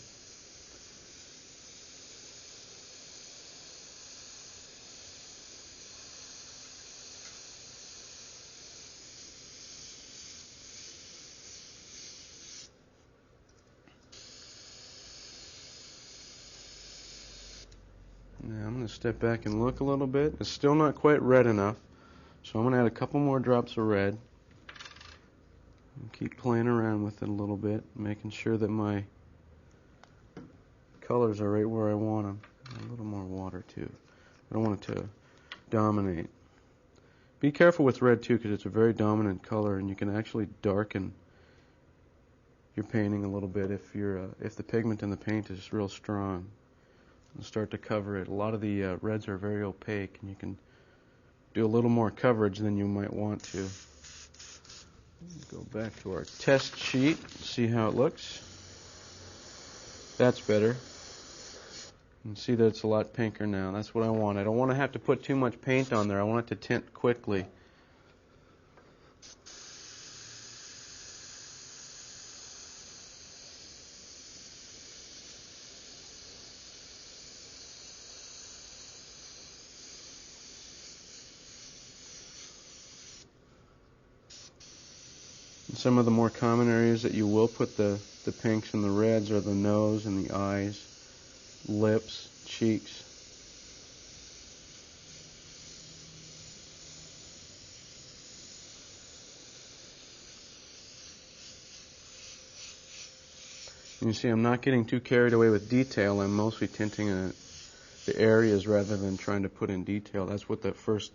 Now I'm going to step back and look a little bit. It's still not quite red enough, so I'm going to add a couple more drops of red. And keep playing around with it a little bit, making sure that my colors are right where I want them. A little more water too. I don't want it to dominate. Be careful with red too, because it's a very dominant color, and you can actually darken your painting a little bit if the pigment in the paint is real strong. And start to cover it. A lot of the reds are very opaque, and you can do a little more coverage than you might want to. Go back to our test sheet, see how it looks. That's better. You can see that it's a lot pinker now. That's what I want. I don't want to have to put too much paint on there. I want it to tint quickly. Some of the more common areas that you will put the pinks and the reds are the nose and the eyes, lips, cheeks. You see, I'm not getting too carried away with detail. I'm mostly tinting the areas rather than trying to put in detail. That's what the first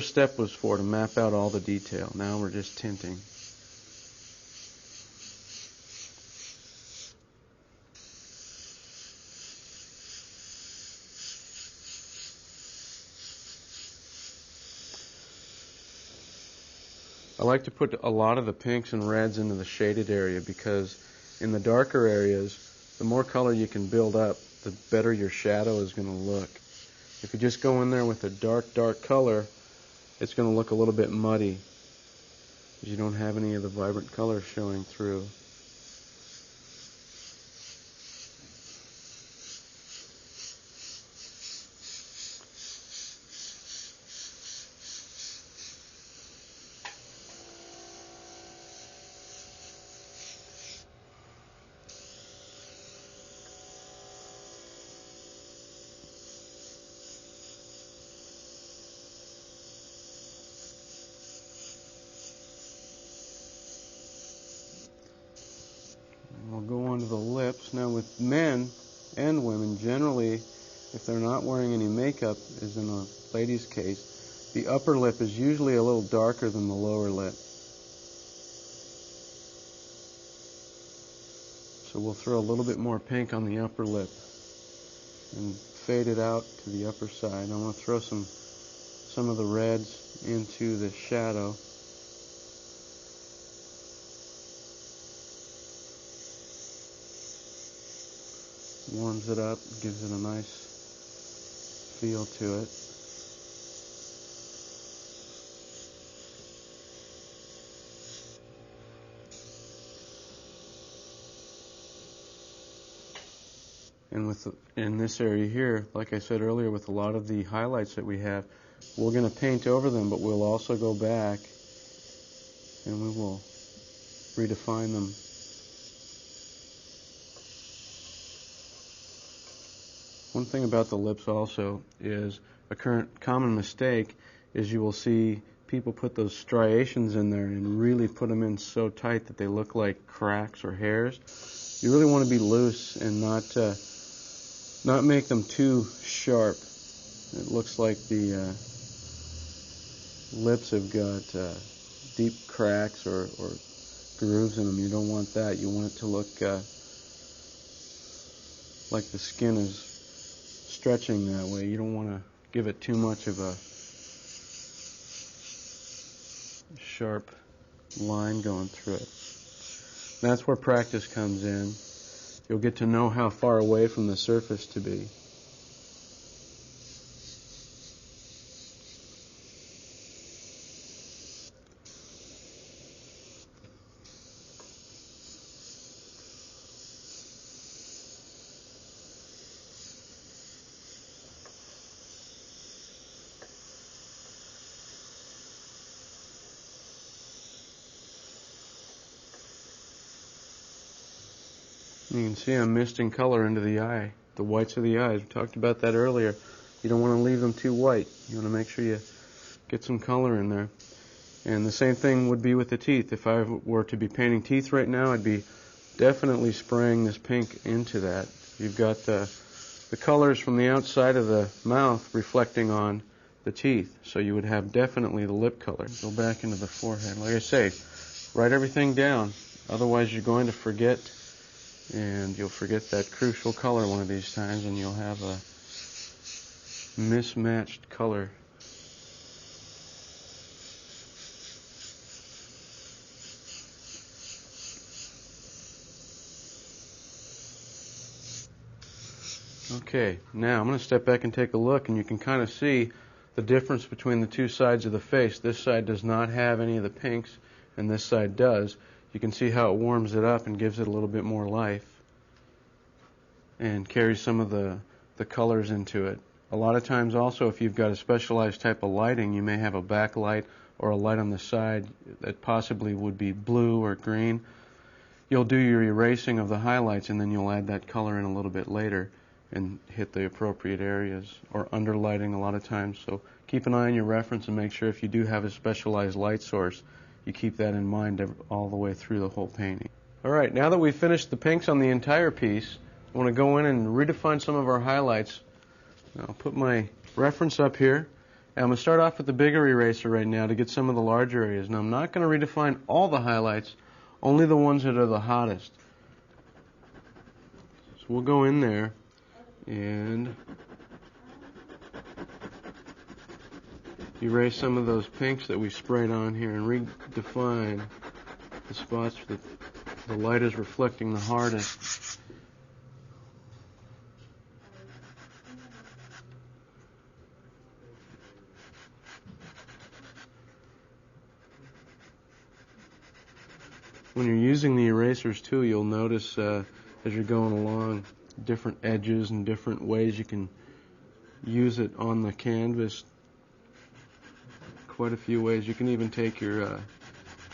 step was for, to map out all the detail. Now we're just tinting. I like to put a lot of the pinks and reds into the shaded area, because in the darker areas, the more color you can build up, the better your shadow is going to look. If you just go in there with a dark color, it's going to look a little bit muddy, because you don't have any of the vibrant colors showing through. We'll go on to the lips. Now with men and women, generally, if they're not wearing any makeup, as in a lady's case, the upper lip is usually a little darker than the lower lip. So we'll throw a little bit more pink on the upper lip and fade it out to the upper side. I want to throw some of the reds into the shadow. Warms it up, gives it a nice feel to it. And in this area here, like I said earlier, with a lot of the highlights that we have, we're going to paint over them, but we'll also go back and we will redefine them. One thing about the lips also is a common mistake is you will see people put those striations in there and really put them in so tight that they look like cracks or hairs. You really want to be loose and not make them too sharp. It looks like the lips have got deep cracks or grooves in them. You don't want that. You want it to look like the skin is stretching that way. You don't want to give it too much of a sharp line going through it. That's where practice comes in. You'll get to know how far away from the surface to be. You can see I'm misting color into the eye, the whites of the eyes. We talked about that earlier. You don't want to leave them too white. You want to make sure you get some color in there. And the same thing would be with the teeth. If I were to be painting teeth right now, I'd be definitely spraying this pink into that. You've got the colors from the outside of the mouth reflecting on the teeth. So you would have definitely the lip color. Go back into the forehead. Like I say, write everything down. Otherwise you're going to forget. And you'll forget that crucial color one of these times, and you'll have a mismatched color. Okay, now I'm going to step back and take a look, and you can kind of see the difference between the two sides of the face. This side does not have any of the pinks, and this side does. You can see how it warms it up and gives it a little bit more life and carries some of the colors into it. A lot of times also, if you've got a specialized type of lighting, you may have a backlight or a light on the side that possibly would be blue or green. You'll do your erasing of the highlights, and then you'll add that color in a little bit later and hit the appropriate areas, or underlighting a lot of times. So keep an eye on your reference and make sure if you do have a specialized light source, you keep that in mind all the way through the whole painting. Alright, now that we've finished the pinks on the entire piece, I want to go in and redefine some of our highlights. I'll put my reference up here. And I'm going to start off with the bigger eraser right now to get some of the larger areas. Now I'm not going to redefine all the highlights, only the ones that are the hottest. So we'll go in there and erase some of those pinks that we sprayed on here and redefine the spots that the light is reflecting the hardest. When you're using the erasers too, you'll notice as you're going along different edges and different ways you can use it on the canvas. Quite a few ways. You can even take your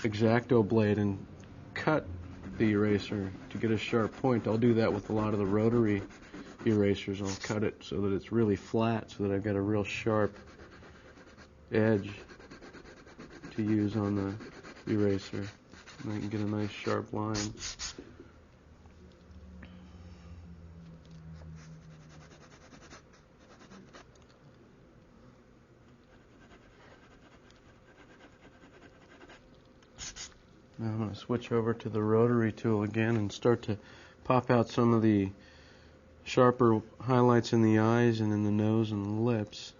X-Acto blade and cut the eraser to get a sharp point. I'll do that with a lot of the rotary erasers. I'll cut it so that it's really flat so that I've got a real sharp edge to use on the eraser. And I can get a nice sharp line. Now I'm going to switch over to the rotary tool again and start to pop out some of the sharper highlights in the eyes and in the nose and the lips.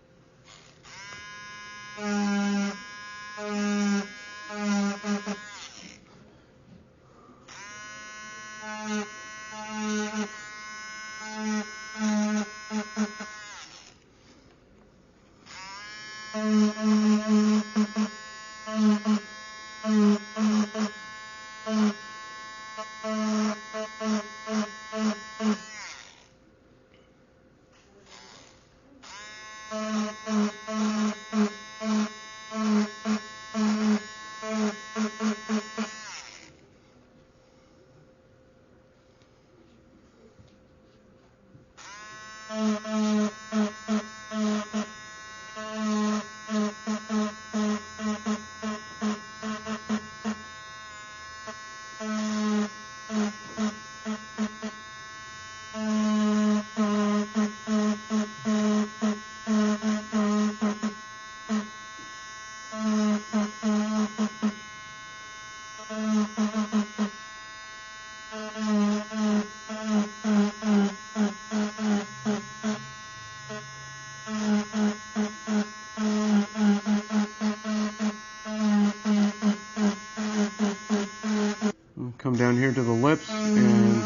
Come down here to the lips and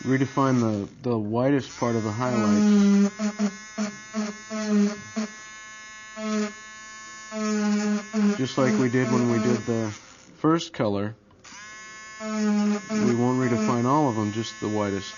redefine the widest part of the highlights. Just like we did when we did the first color, we won't redefine all of them, just the widest.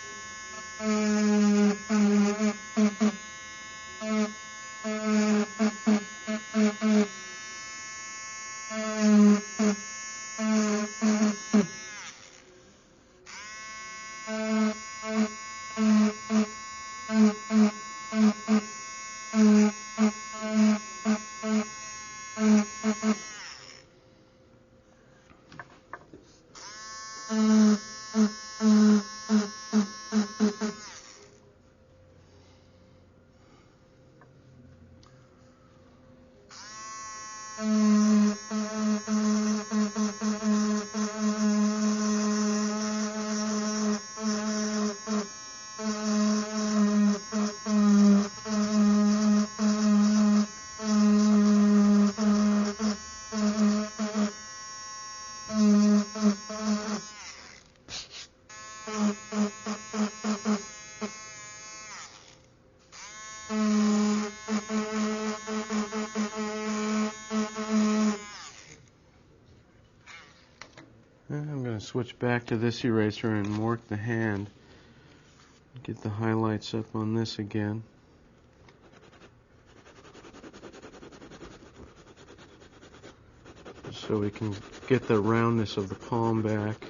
I'm going to switch back to this eraser and work the hand. Get the highlights up on this again. So we can get the roundness of the palm back.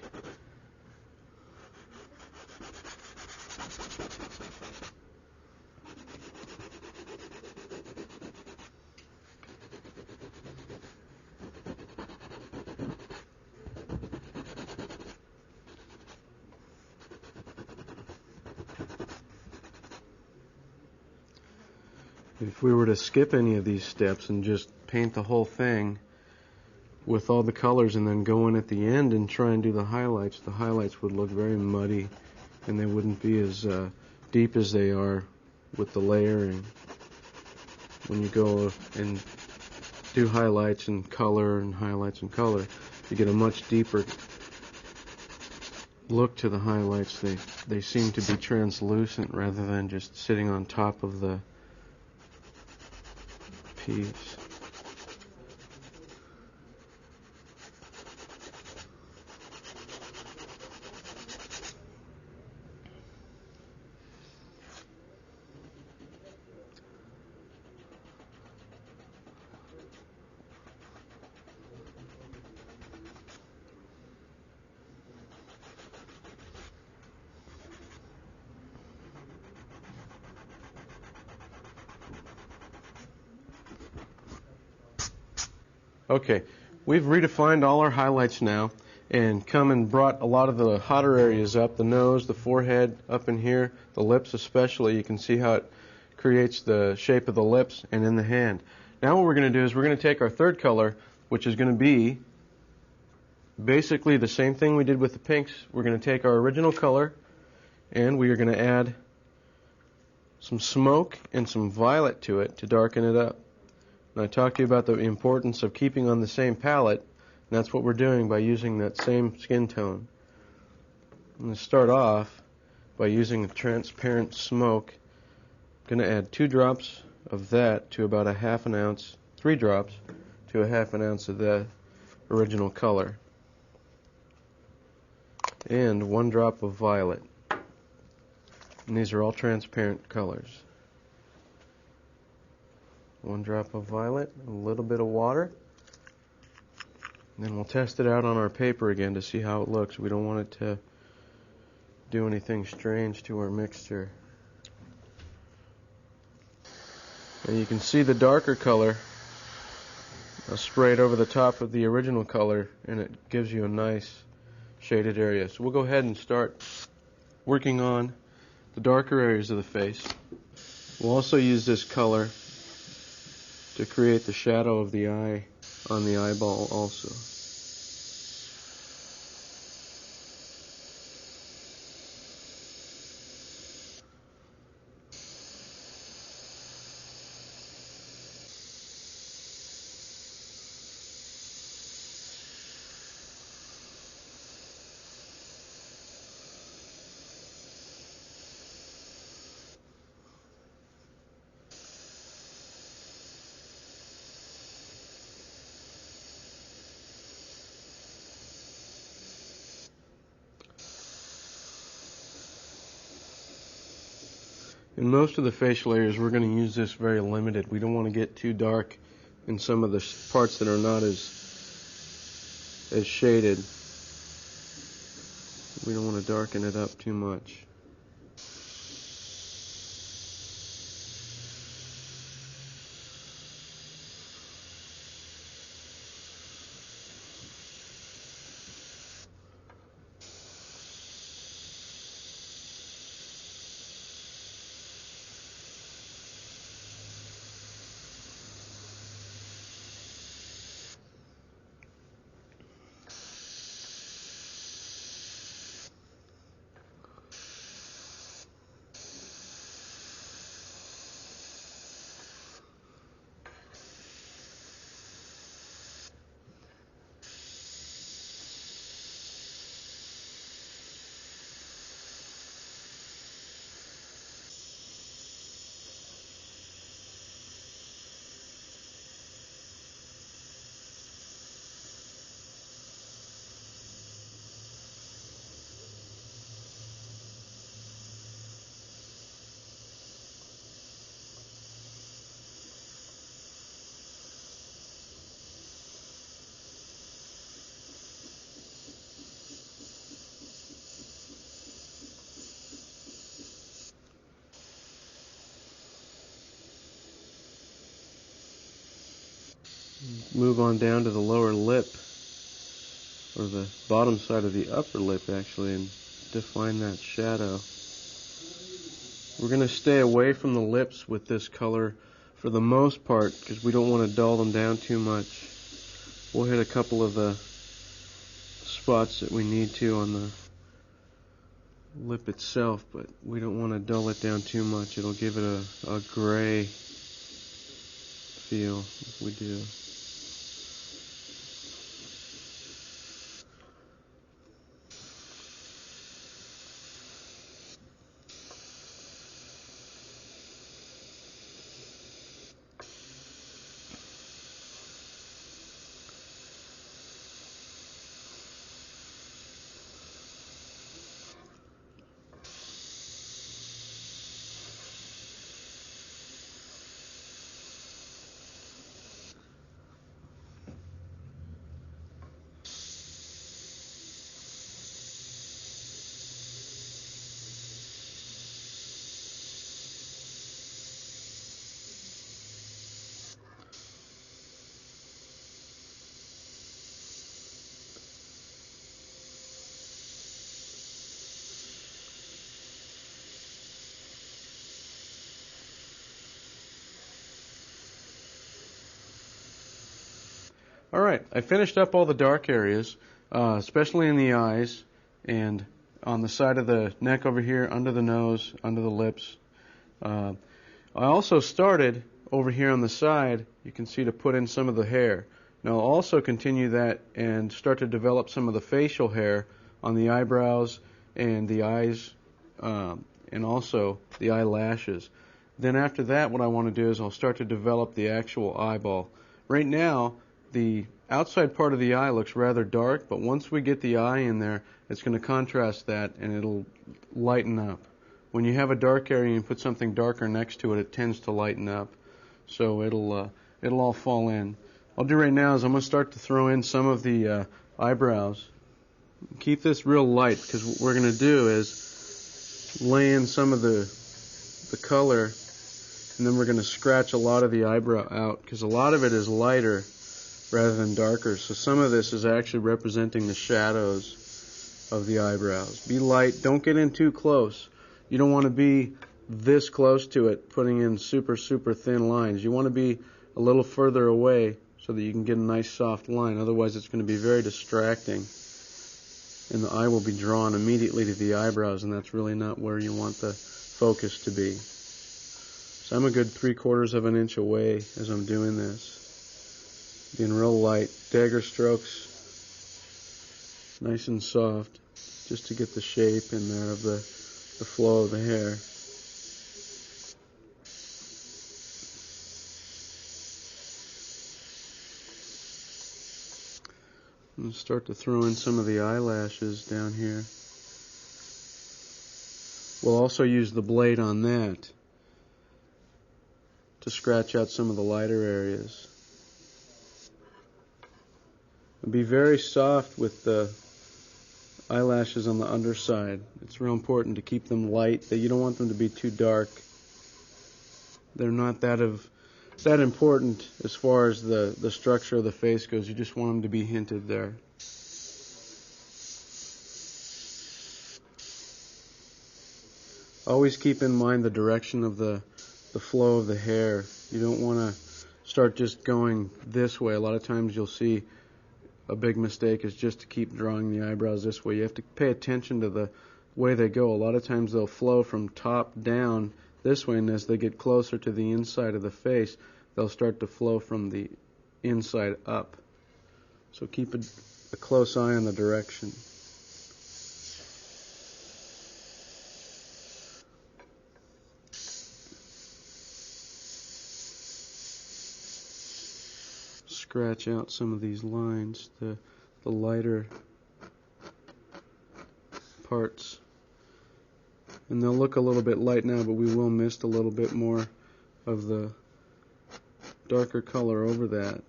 If we were to skip any of these steps and just paint the whole thing with all the colors and then go in at the end and try and do the highlights would look very muddy and they wouldn't be as deep as they are with the layering. When you go and do highlights and color and highlights and color, you get a much deeper look to the highlights. They seem to be translucent rather than just sitting on top of the piece. Okay, we've redefined all our highlights now and come and brought a lot of the hotter areas up, the nose, the forehead, up in here, the lips especially. You can see how it creates the shape of the lips and in the hand. Now what we're going to do is we're going to take our third color, which is going to be basically the same thing we did with the pinks. We're going to take our original color and we are going to add some smoke and some violet to it to darken it up. And I talked to you about the importance of keeping on the same palette, and that's what we're doing by using that same skin tone. I'm going to start off by using a transparent smoke. I'm going to add 2 drops of that to about a ½ ounce, 3 drops to a ½ ounce of the original color, and 1 drop of violet. And these are all transparent colors. 1 drop of violet, a little bit of water, and then we'll test it out on our paper again to see how it looks. We don't want it to do anything strange to our mixture. And you can see the darker color sprayed over the top of the original color, and it gives you a nice shaded area. So we'll go ahead and start working on the darker areas of the face. We'll also use this color to create the shadow of the eye on the eyeball also. In most of the facial areas, we're going to use this very limited. We don't want to get too dark in some of the parts that are not as shaded. We don't want to darken it up too much. Move on down to the lower lip, or the bottom side of the upper lip actually, and define that shadow. We're going to stay away from the lips with this color for the most part because we don't want to dull them down too much. We'll hit a couple of the spots that we need to on the lip itself, but we don't want to dull it down too much. It'll give it a gray feel if we do. Alright, I finished up all the dark areas, especially in the eyes and on the side of the neck over here, under the nose, under the lips. I also started over here on the side, you can see, to put in some of the hair. Now I'll also continue that and start to develop some of the facial hair on the eyebrows and the eyes, and also the eyelashes. Then after that, what I want to do is I'll start to develop the actual eyeball. Right now, the outside part of the eye looks rather dark, but once we get the eye in there, it's going to contrast that and it'll lighten up. When you have a dark area and you put something darker next to it, it tends to lighten up. So it'll all fall in. What I'll do right now is I'm going to start to throw in some of the eyebrows. Keep this real light because what we're going to do is lay in some of the color And then we're going to scratch a lot of the eyebrow out because a lot of it is lighter rather than darker. So some of this is actually representing the shadows of the eyebrows. Be light. Don't get in too close. You don't want to be this close to it, putting in super, super thin lines. You want to be a little further away so that you can get a nice soft line. Otherwise it's going to be very distracting and the eye will be drawn immediately to the eyebrows, and that's really not where you want the focus to be. So I'm a good 3/4 of an inch away as I'm doing this. Being real light, dagger strokes, nice and soft, just to get the shape in there of the flow of the hair. I'm going to start to throw in some of the eyelashes down here. We'll also use the blade on that to scratch out some of the lighter areas. And be very soft with the eyelashes on the underside. It's real important to keep them light. That you don't want them to be too dark. They're not that important as far as the structure of the face goes. You just want them to be hinted there. Always keep in mind the direction of the flow of the hair. You don't want to start just going this way. A lot of times you'll see a big mistake is just to keep drawing the eyebrows this way. You have to pay attention to the way they go. A lot of times they'll flow from top down this way, and as they get closer to the inside of the face, they'll start to flow from the inside up. So keep a close eye on the direction. Scratch out some of these lines, the lighter parts. And they'll look a little bit light now, but we will mist a little bit more of the darker color over that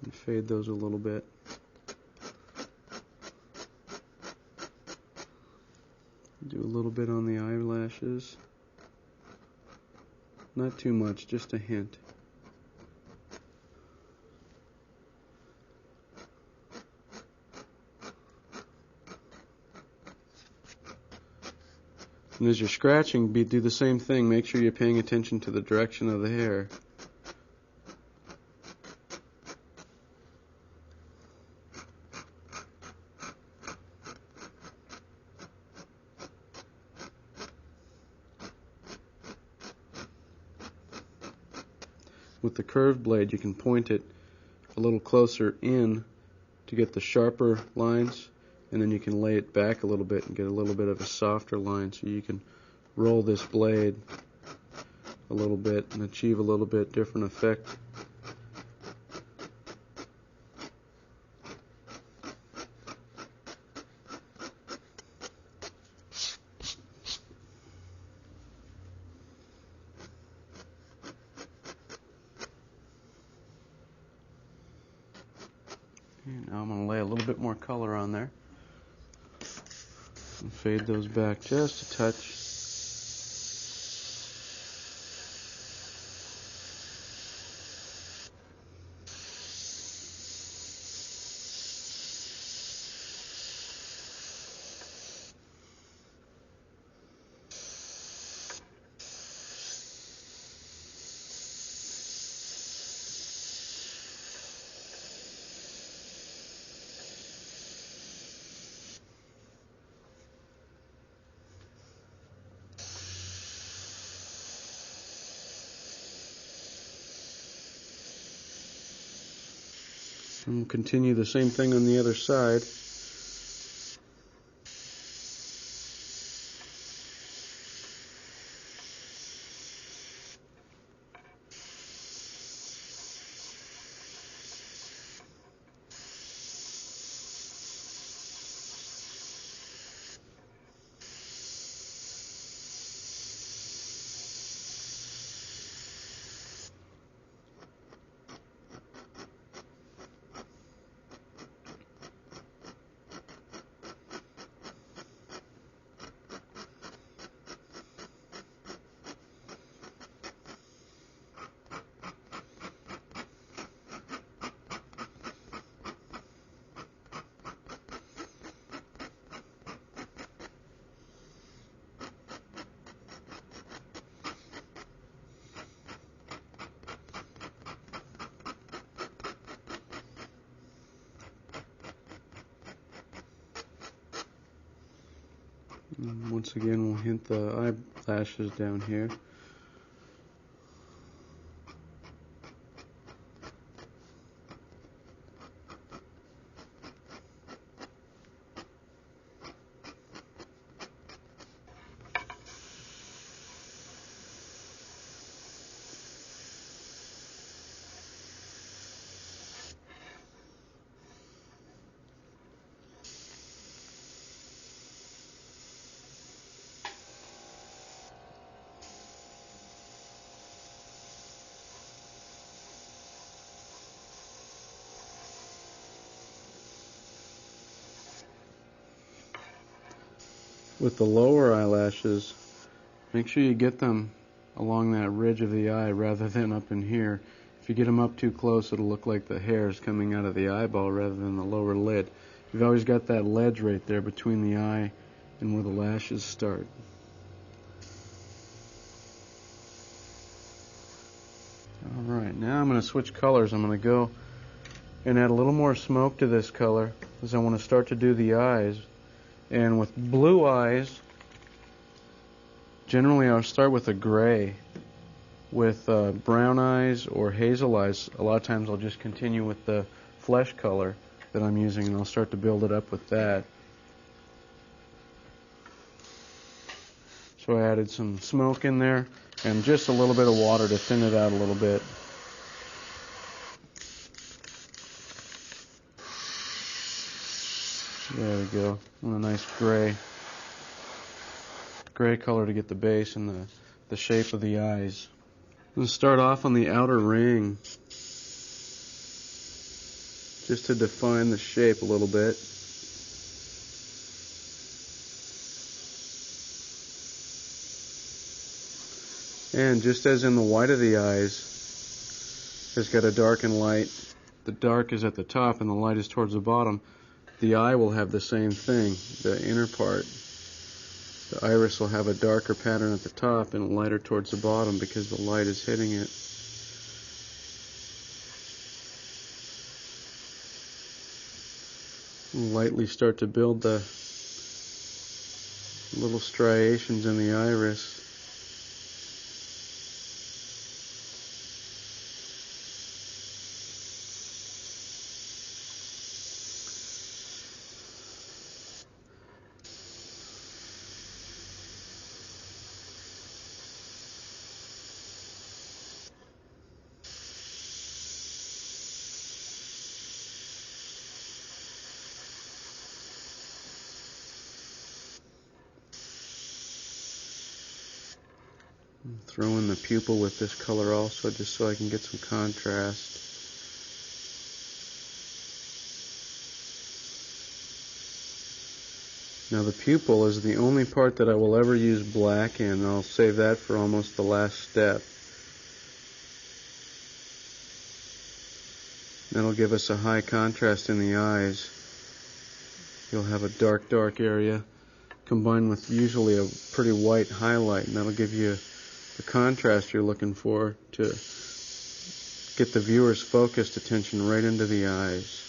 and fade those a little bit. Do a little bit on the eyelashes. Not too much, just a hint. And as you're scratching, do the same thing. Make sure you're paying attention to the direction of the hair. With the curved blade, you can point it a little closer in to get the sharper lines, and then you can lay it back a little bit and get a little bit of a softer line, so you can roll this blade a little bit and achieve a little bit different effect. And now I'm going to lay a little bit more color on there and fade those back just a touch. And we'll continue the same thing on the other side. And once again, we'll hint the eyelashes down here. With the lower eyelashes, make sure you get them along that ridge of the eye rather than up in here. If you get them up too close, it'll look like the hair is coming out of the eyeball rather than the lower lid. You've always got that ledge right there between the eye and where the lashes start. Alright, now I'm going to switch colors. I'm going to go and add a little more smoke to this color because I want to start to do the eyes. And with blue eyes, generally I'll start with a gray. With brown eyes or hazel eyes, a lot of times I'll just continue with the flesh color that I'm using, and I'll start to build it up with that. So I added some smoke in there and just a little bit of water to thin it out a little bit. There we go. And a nice gray color to get the base and the shape of the eyes. I'm going to start off on the outer ring just to define the shape a little bit. And just as in the white of the eyes, it's got a dark and light. The dark is at the top and the light is towards the bottom. The eye will have the same thing, the inner part. The iris will have a darker pattern at the top and a lighter towards the bottom because the light is hitting it. We'll lightly start to build the little striations in the iris. Throw in the pupil with this color also, just so I can get some contrast. Now the pupil is the only part that I will ever use black in. I'll save that for almost the last step. That'll give us a high contrast in the eyes. You'll have a dark area combined with usually a pretty white highlight, and that'll give you the contrast you're looking for to get the viewer's focused attention right into the eyes.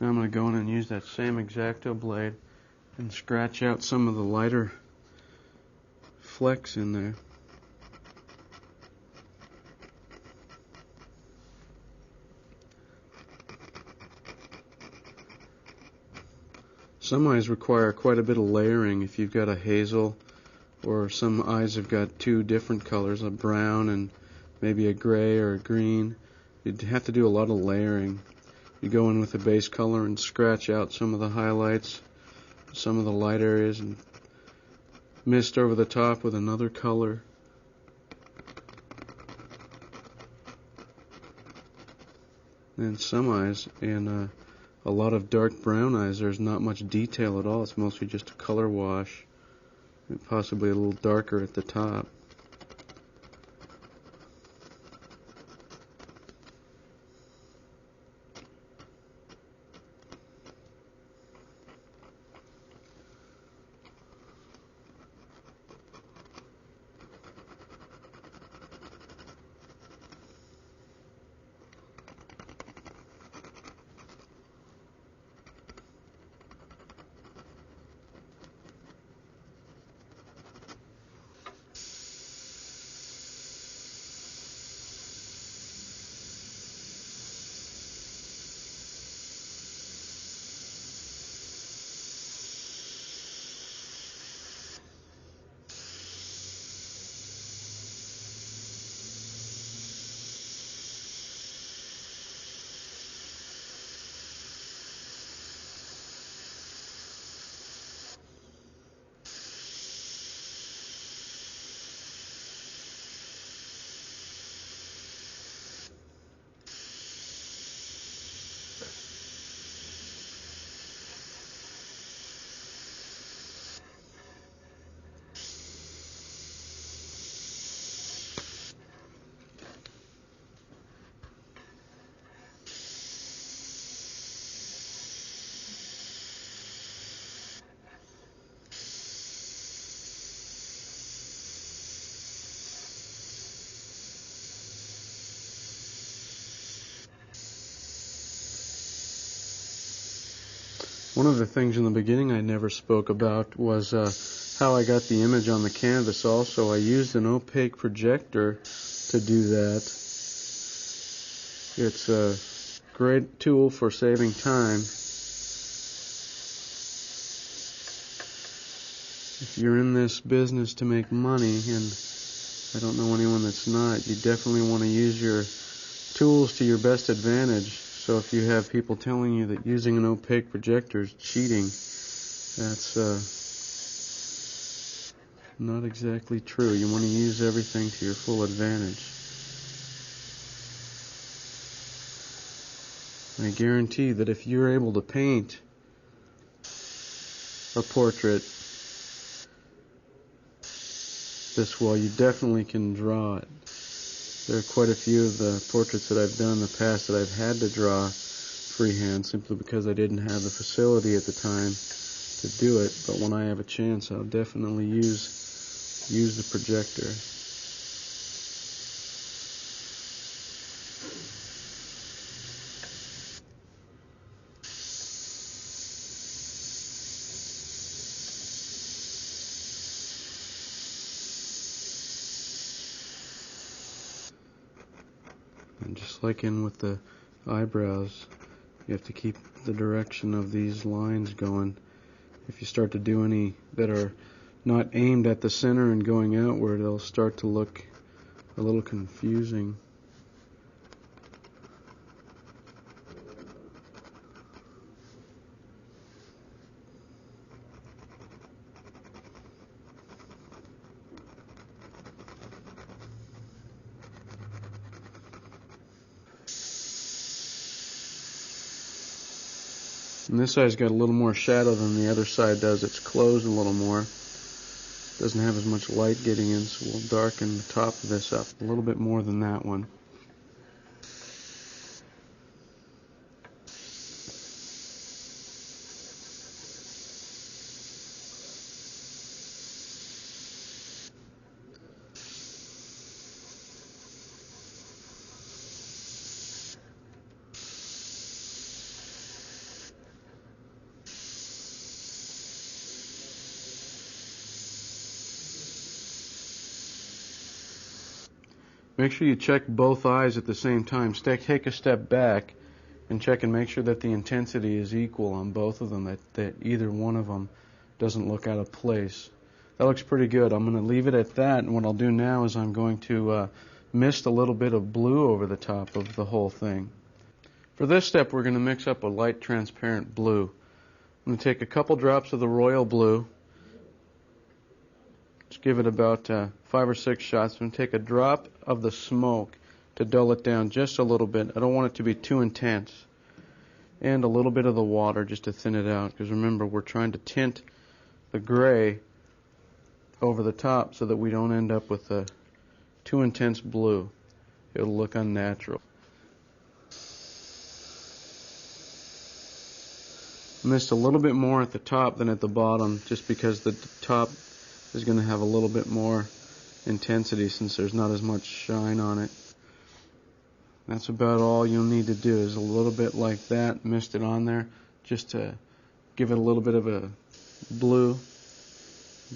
Now I'm going to go in and use that same X-Acto blade and scratch out some of the lighter flecks in there. Some eyes require quite a bit of layering. If you've got a hazel, or some eyes have got two different colors, a brown and maybe a gray or a green, you'd have to do a lot of layering. You go in with a base color and scratch out some of the highlights, some of the light areas, and mist over the top with another color. And some eyes, and a lot of dark brown eyes. There's not much detail at all. It's mostly just a color wash, and possibly a little darker at the top. One of the things in the beginning I never spoke about was how I got the image on the canvas also. I used an opaque projector to do that. It's a great tool for saving time. If you're in this business to make money, and I don't know anyone that's not, you definitely want to use your tools to your best advantage. So if you have people telling you that using an opaque projector is cheating, that's not exactly true. You want to use everything to your full advantage. I guarantee that if you're able to paint a portrait this well, you definitely can draw it. There are quite a few of the portraits that I've done in the past that I've had to draw freehand simply because I didn't have the facility at the time to do it. But when I have a chance, I'll definitely use the projector. And just like in with the eyebrows, you have to keep the direction of these lines going. If you start to do any that are not aimed at the center and going outward, they'll start to look a little confusing. And this side's got a little more shadow than the other side does. It's closed a little more. Doesn't have as much light getting in, so we'll darken the top of this up a little bit more than that one. Make sure you check both eyes at the same time. Take a step back and check and make sure that the intensity is equal on both of them, that either one of them doesn't look out of place. That looks pretty good. I'm going to leave it at that, and what I'll do now is I'm going to mist a little bit of blue over the top of the whole thing. For this step, we're going to mix up a light transparent blue. I'm going to take a couple drops of the royal blue. Just give it about 5 or 6 shots. I'm going to take a drop of the smoke to dull it down just a little bit. I don't want it to be too intense. and a little bit of the water just to thin it out, because remember, we're trying to tint the gray over the top so that we don't end up with a too intense blue. It'll look unnatural. Missed a little bit more at the top than at the bottom, just because the top is going to have a little bit more intensity since there's not as much shine on it. That's about all you'll need to do, is a little bit like that, mist it on there just to give it a little bit of a blue.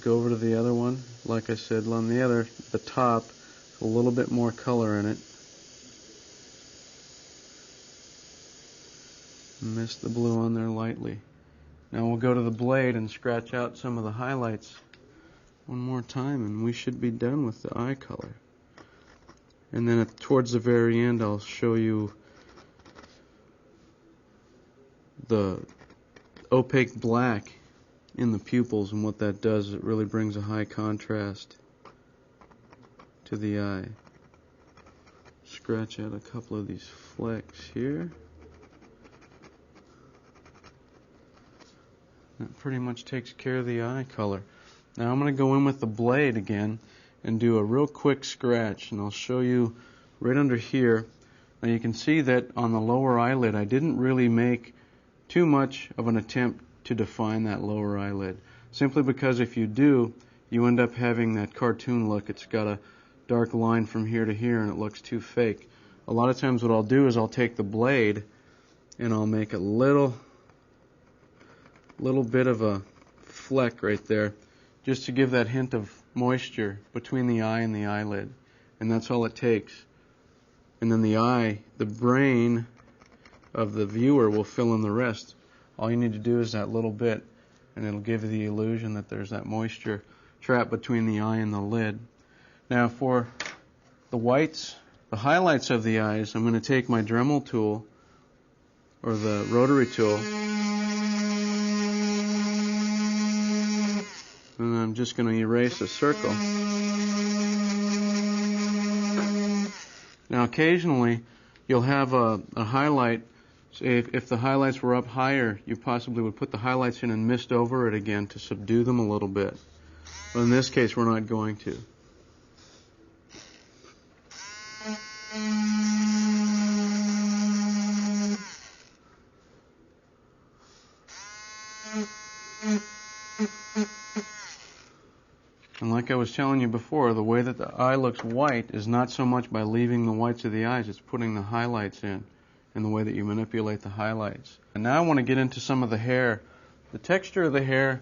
Go over to the other one. Like I said, on the top, a little bit more color in it. Mist the blue on there lightly. Now we'll go to the blade and scratch out some of the highlights one more time, and we should be done with the eye color. And then towards the very end, I'll show you the opaque black in the pupils, and what that does, it really brings a high contrast to the eye. Scratch out a couple of these flecks here. That pretty much takes care of the eye color. Now I'm going to go in with the blade again and do a real quick scratch, and I'll show you right under here. Now you can see that on the lower eyelid I didn't really make too much of an attempt to define that lower eyelid, simply because if you do, you end up having that cartoon look. It's got a dark line from here to here and it looks too fake. A lot of times what I'll do is I'll take the blade and I'll make a little bit of a fleck right there, just to give that hint of moisture between the eye and the eyelid, and that's all it takes. And then the brain of the viewer will fill in the rest. All you need to do is that little bit, and it'll give you the illusion that there's that moisture trapped between the eye and the lid. Now for the whites, the highlights of the eyes, I'm going to take my Dremel tool, or the rotary tool, and I'm just going to erase a circle. Now occasionally you'll have a highlight. Say if the highlights were up higher, you possibly would put the highlights in and mist over it again to subdue them a little bit. But in this case we're not going to. And like I was telling you before, the way that the eye looks white is not so much by leaving the whites of the eyes, it's putting the highlights in the way that you manipulate the highlights. And now I want to get into some of the hair. The texture of the hair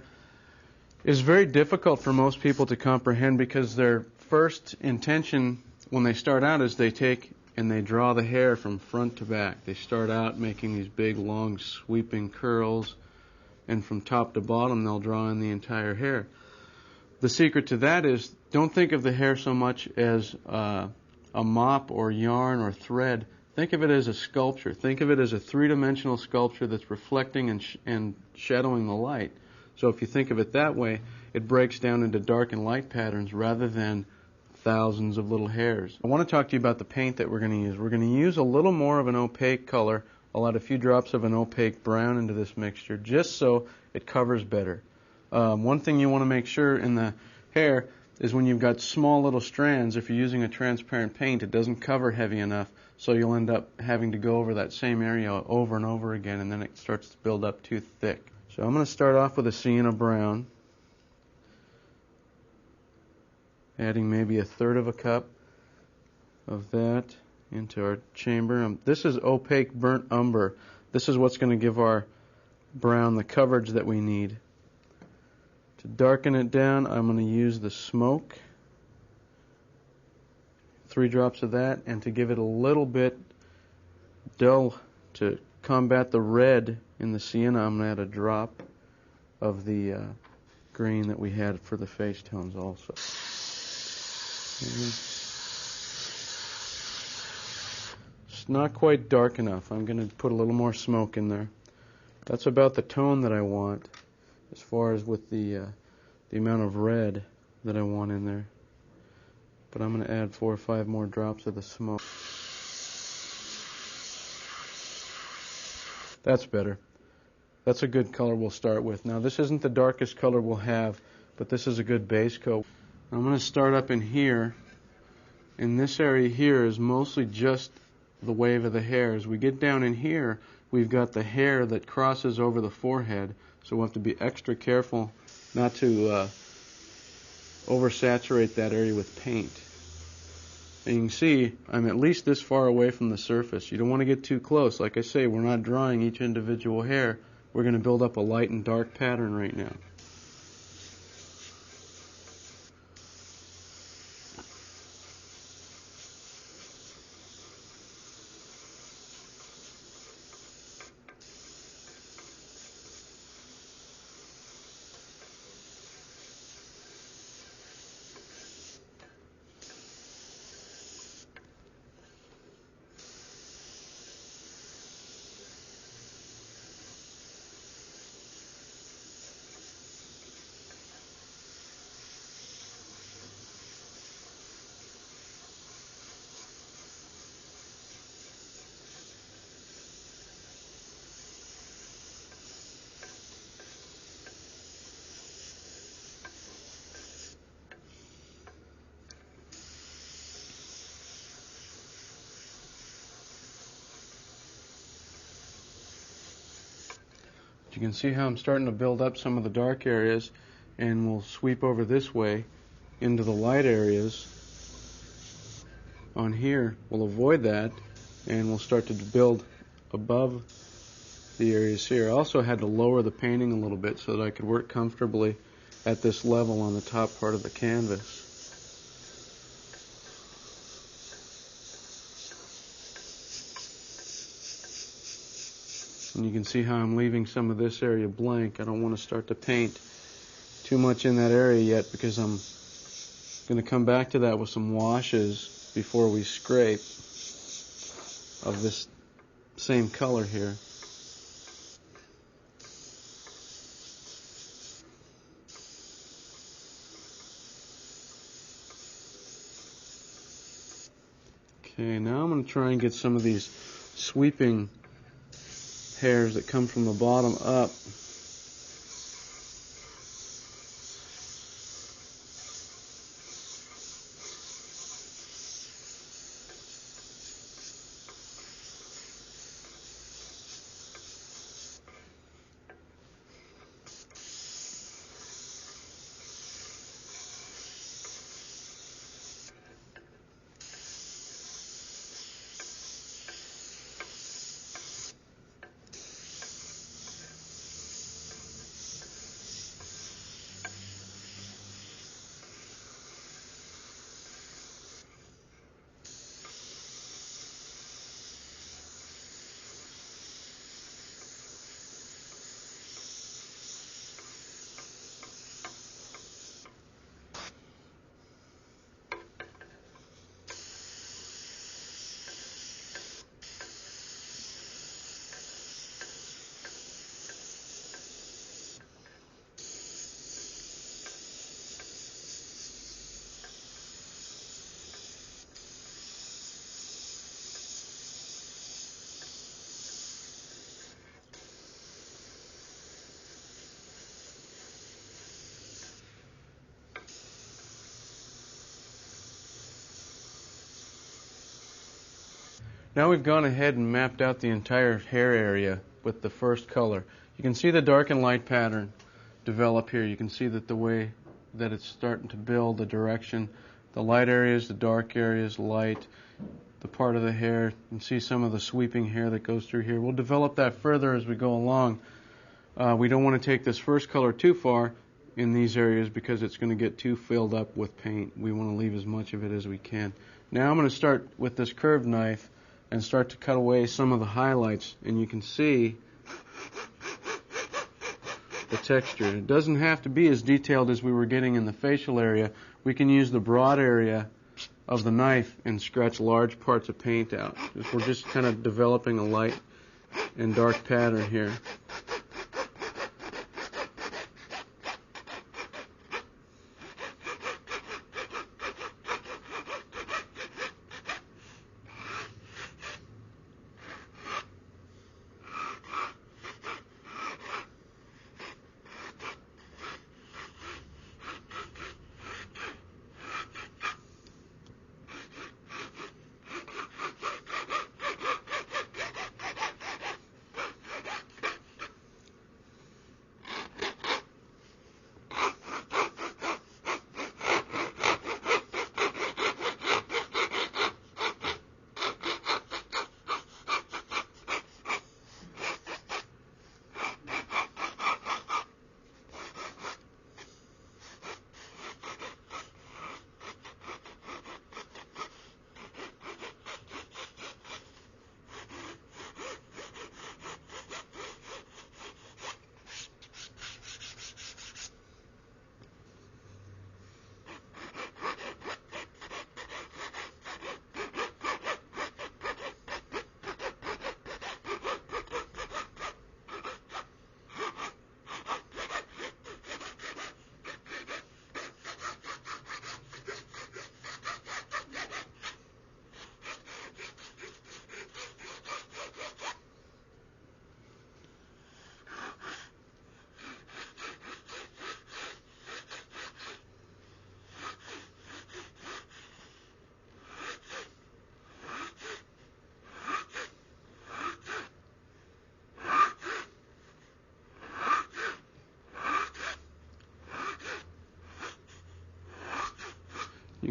is very difficult for most people to comprehend, because their first intention when they start out is they take and they draw the hair from front to back. They start out making these big, long, sweeping curls, and from top to bottom they'll draw in the entire hair. The secret to that is, don't think of the hair so much as a mop or yarn or thread. Think of it as a sculpture. Think of it as a three-dimensional sculpture that's reflecting and shadowing the light. So if you think of it that way, it breaks down into dark and light patterns rather than thousands of little hairs. I want to talk to you about the paint that we're going to use. We're going to use a little more of an opaque color. I'll add a few drops of an opaque brown into this mixture just so it covers better. One thing you want to make sure in the hair is when you've got small little strands, if you're using a transparent paint, it doesn't cover heavy enough, so you'll end up having to go over that same area over and over again, and then it starts to build up too thick. So I'm going to start off with a sienna brown, adding maybe 1/3 of a cup of that into our chamber. This is opaque burnt umber. This is what's going to give our brown the coverage that we need. To darken it down, I'm going to use the smoke, 3 drops of that, and to give it a little bit dull, to combat the red in the sienna, I'm going to add a drop of the green that we had for the face tones also. It's not quite dark enough. I'm going to put a little more smoke in there. That's about the tone that I want, as far as with the amount of red that I want in there. But I'm going to add 4 or 5 more drops of the smoke. That's better. That's a good color we'll start with. Now this isn't the darkest color we'll have, but this is a good base coat. I'm going to start up in here. In this area here is mostly just the wave of the hair. As we get down in here, we've got the hair that crosses over the forehead, so we'll have to be extra careful not to oversaturate that area with paint. And you can see I'm at least this far away from the surface. You don't want to get too close. Like I say, we're not drawing each individual hair. We're going to build up a light and dark pattern right now. You can see how I'm starting to build up some of the dark areas, and we'll sweep over this way into the light areas on here. We'll avoid that, and we'll start to build above the areas here. I also had to lower the painting a little bit so that I could work comfortably at this level on the top part of the canvas. And you can see how I'm leaving some of this area blank. I don't want to start to paint too much in that area yet because I'm going to come back to that with some washes before we scrape of this same color here. Okay, now I'm going to try and get some of these sweeping hairs that come from the bottom up. Now we've gone ahead and mapped out the entire hair area with the first color. You can see the dark and light pattern develop here. You can see that the way that it's starting to build, the direction, the light areas, the dark areas, light, the part of the hair. You can see some of the sweeping hair that goes through here. We'll develop that further as we go along. We don't want to take this first color too far in these areas because it's going to get too filled up with paint. We want to leave as much of it as we can. Now I'm going to start with this curved knife and start to cut away some of the highlights, and you can see the texture. It doesn't have to be as detailed as we were getting in the facial area. We can use the broad area of the knife and scratch large parts of paint out. We're just kind of developing a light and dark pattern here.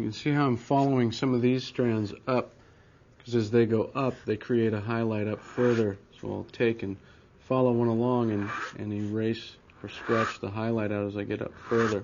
You can see how I'm following some of these strands up, because as they go up, they create a highlight up further. So I'll take and follow one along and erase or scratch the highlight out as I get up further.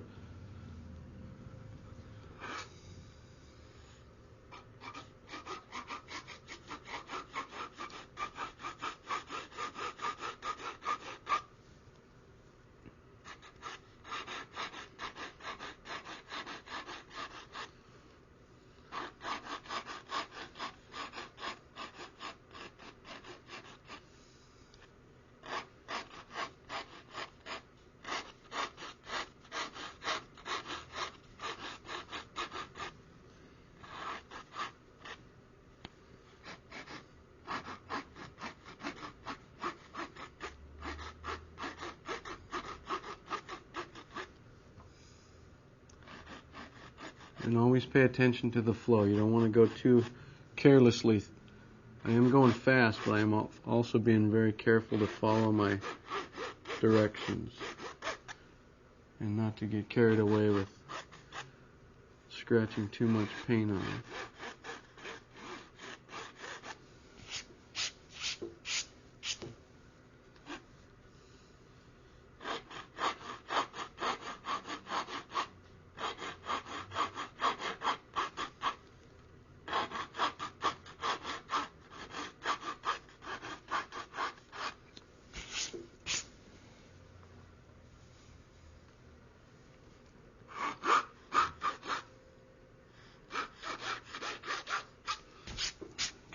And always pay attention to the flow. You don't want to go too carelessly. I am going fast, but I am also being very careful to follow my directions and not to get carried away with scratching too much paint on it.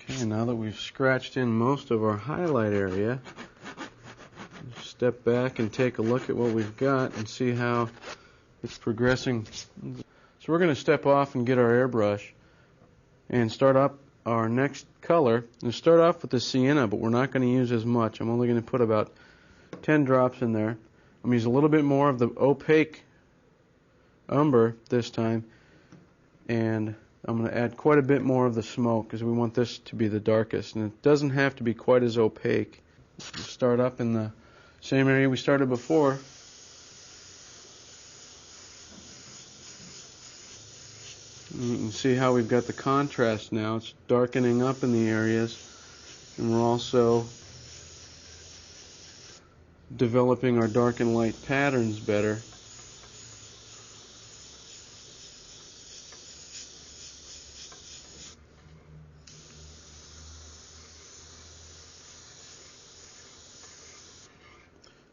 Okay, now that we've scratched in most of our highlight area, step back and take a look at what we've got and see how it's progressing. So we're going to step off and get our airbrush and start up our next color. We'll start off with the sienna, but we're not going to use as much. I'm only going to put about 10 drops in there. I'm going to use a little bit more of the opaque umber this time, and I'm going to add quite a bit more of the smoke because we want this to be the darkest, and it doesn't have to be quite as opaque. We'll start up in the same area we started before. And you can see how we've got the contrast now. It's darkening up in the areas, and we're also developing our dark and light patterns better.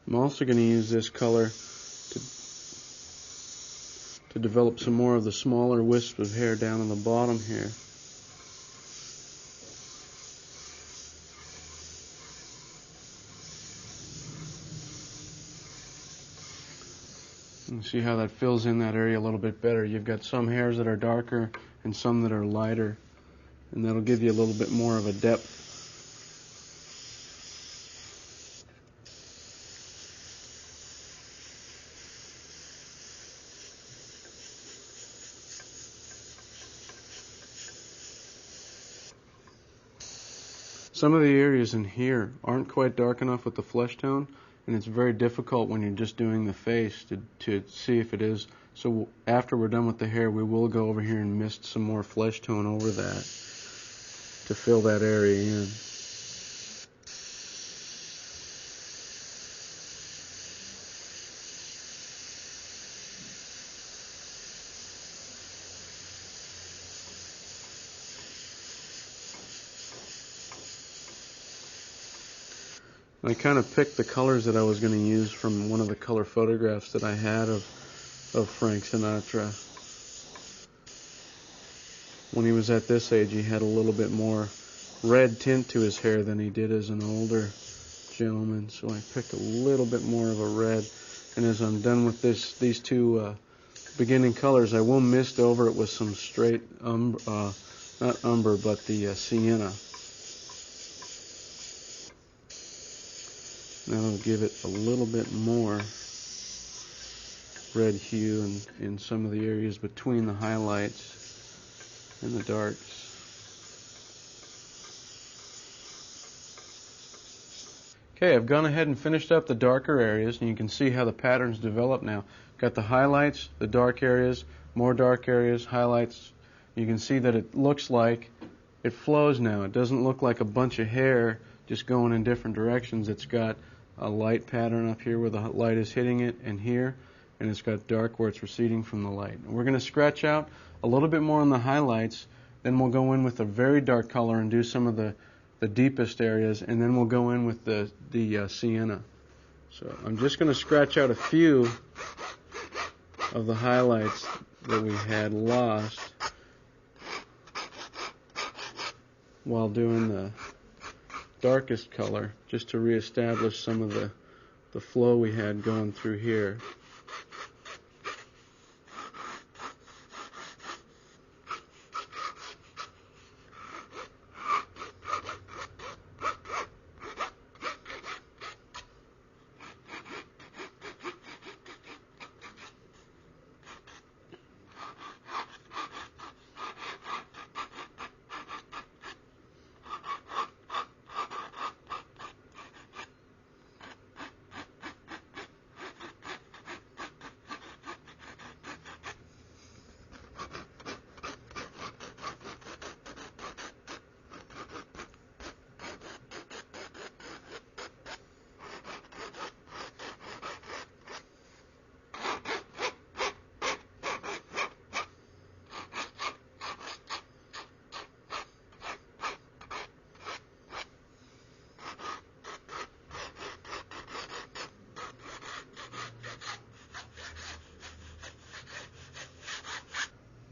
I'm also going to use this color to develop some more of the smaller wisps of hair down on the bottom here. And see how that fills in that area a little bit better. You've got some hairs that are darker and some that are lighter, and that'll give you a little bit more of a depth. Some of the areas in here aren't quite dark enough with the flesh tone, and it's very difficult when you're just doing the face to see if it is. So after we're done with the hair, we will go over here and mist some more flesh tone over that to fill that area in. I kind of picked the colors that I was going to use from one of the color photographs that I had of Frank Sinatra. When he was at this age, he had a little bit more red tint to his hair than he did as an older gentleman, so I picked a little bit more of a red. And as I'm done with these two beginning colors, I will mist over it with some straight not umber, but the sienna. That'll give it a little bit more red hue in some of the areas between the highlights and the darks. Okay, I've gone ahead and finished up the darker areas, and you can see how the patterns develop now. Got the highlights, the dark areas, more dark areas, highlights, You can see that it looks like it flows now. It doesn't look like a bunch of hair just going in different directions. It's got a light pattern up here where the light is hitting it, and here, and it's got dark where it's receding from the light. We're going to scratch out a little bit more on the highlights, then we'll go in with a very dark color and do some of the deepest areas, and then we'll go in with the sienna. So I'm just going to scratch out a few of the highlights that we had lost while doing the darkest color, just to reestablish some of the flow we had going through here.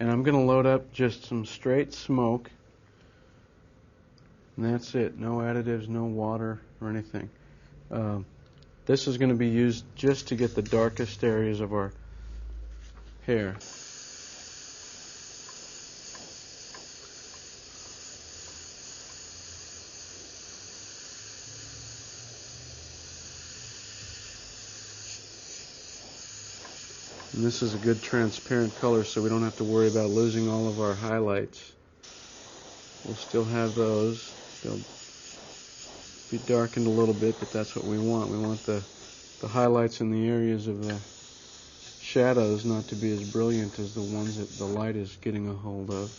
And I'm going to load up just some straight smoke, and that's it. No additives, no water or anything. This is going to be used just to get the darkest areas of our hair. And this is a good transparent color, so we don't have to worry about losing all of our highlights. We'll still have those. They'll be darkened a little bit, but that's what we want. We want the highlights in the areas of the shadows not to be as brilliant as the ones that the light is getting a hold of.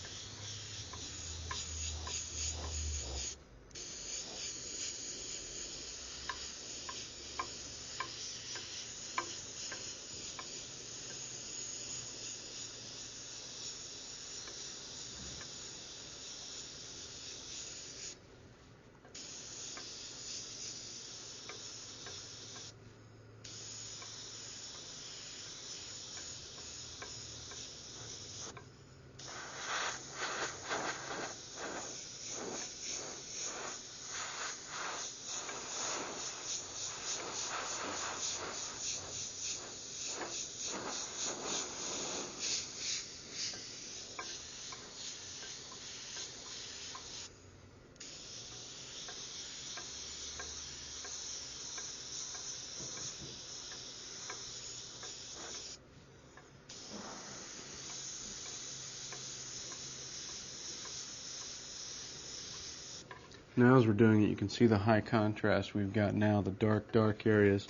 Now as we're doing it, you can see the high contrast we've got now. The dark areas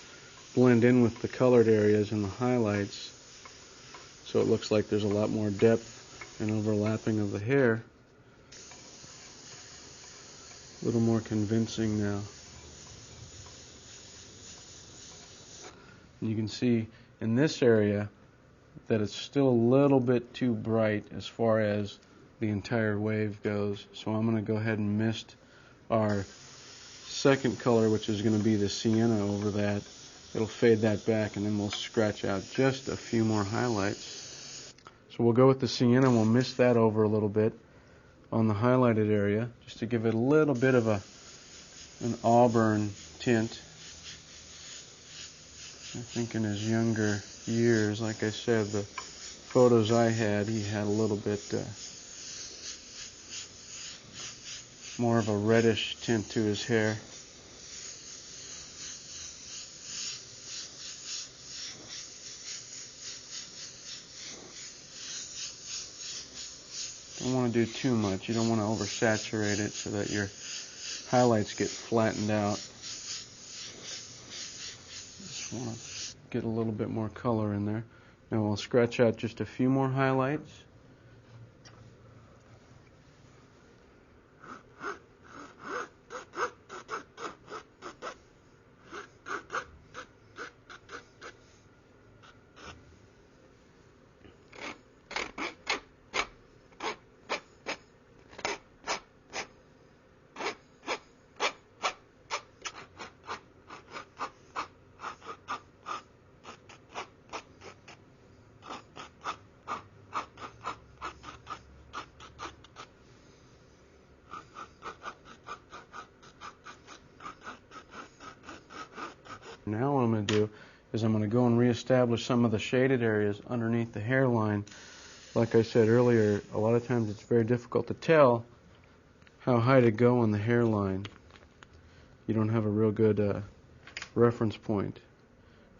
blend in with the colored areas and the highlights, so it looks like there's a lot more depth and overlapping of the hair. A little more convincing now. And you can see in this area that it's still a little bit too bright as far as the entire wave goes, so I'm going to go ahead and mist our second color, which is going to be the sienna, over that. It'll fade that back, and then we'll scratch out just a few more highlights. So we'll go with the sienna and we'll mist that over a little bit on the highlighted area, just to give it a little bit of an auburn tint. I think in his younger years, like I said, the photos I had, he had a little bit more of a reddish tint to his hair. Don't want to do too much. You don't want to oversaturate it so that your highlights get flattened out. Just want to get a little bit more color in there. Now we'll scratch out just a few more highlights. Now what I'm going to do is I'm going to go and reestablish some of the shaded areas underneath the hairline. Like I said earlier, a lot of times it's very difficult to tell how high to go on the hairline. You don't have a real good reference point.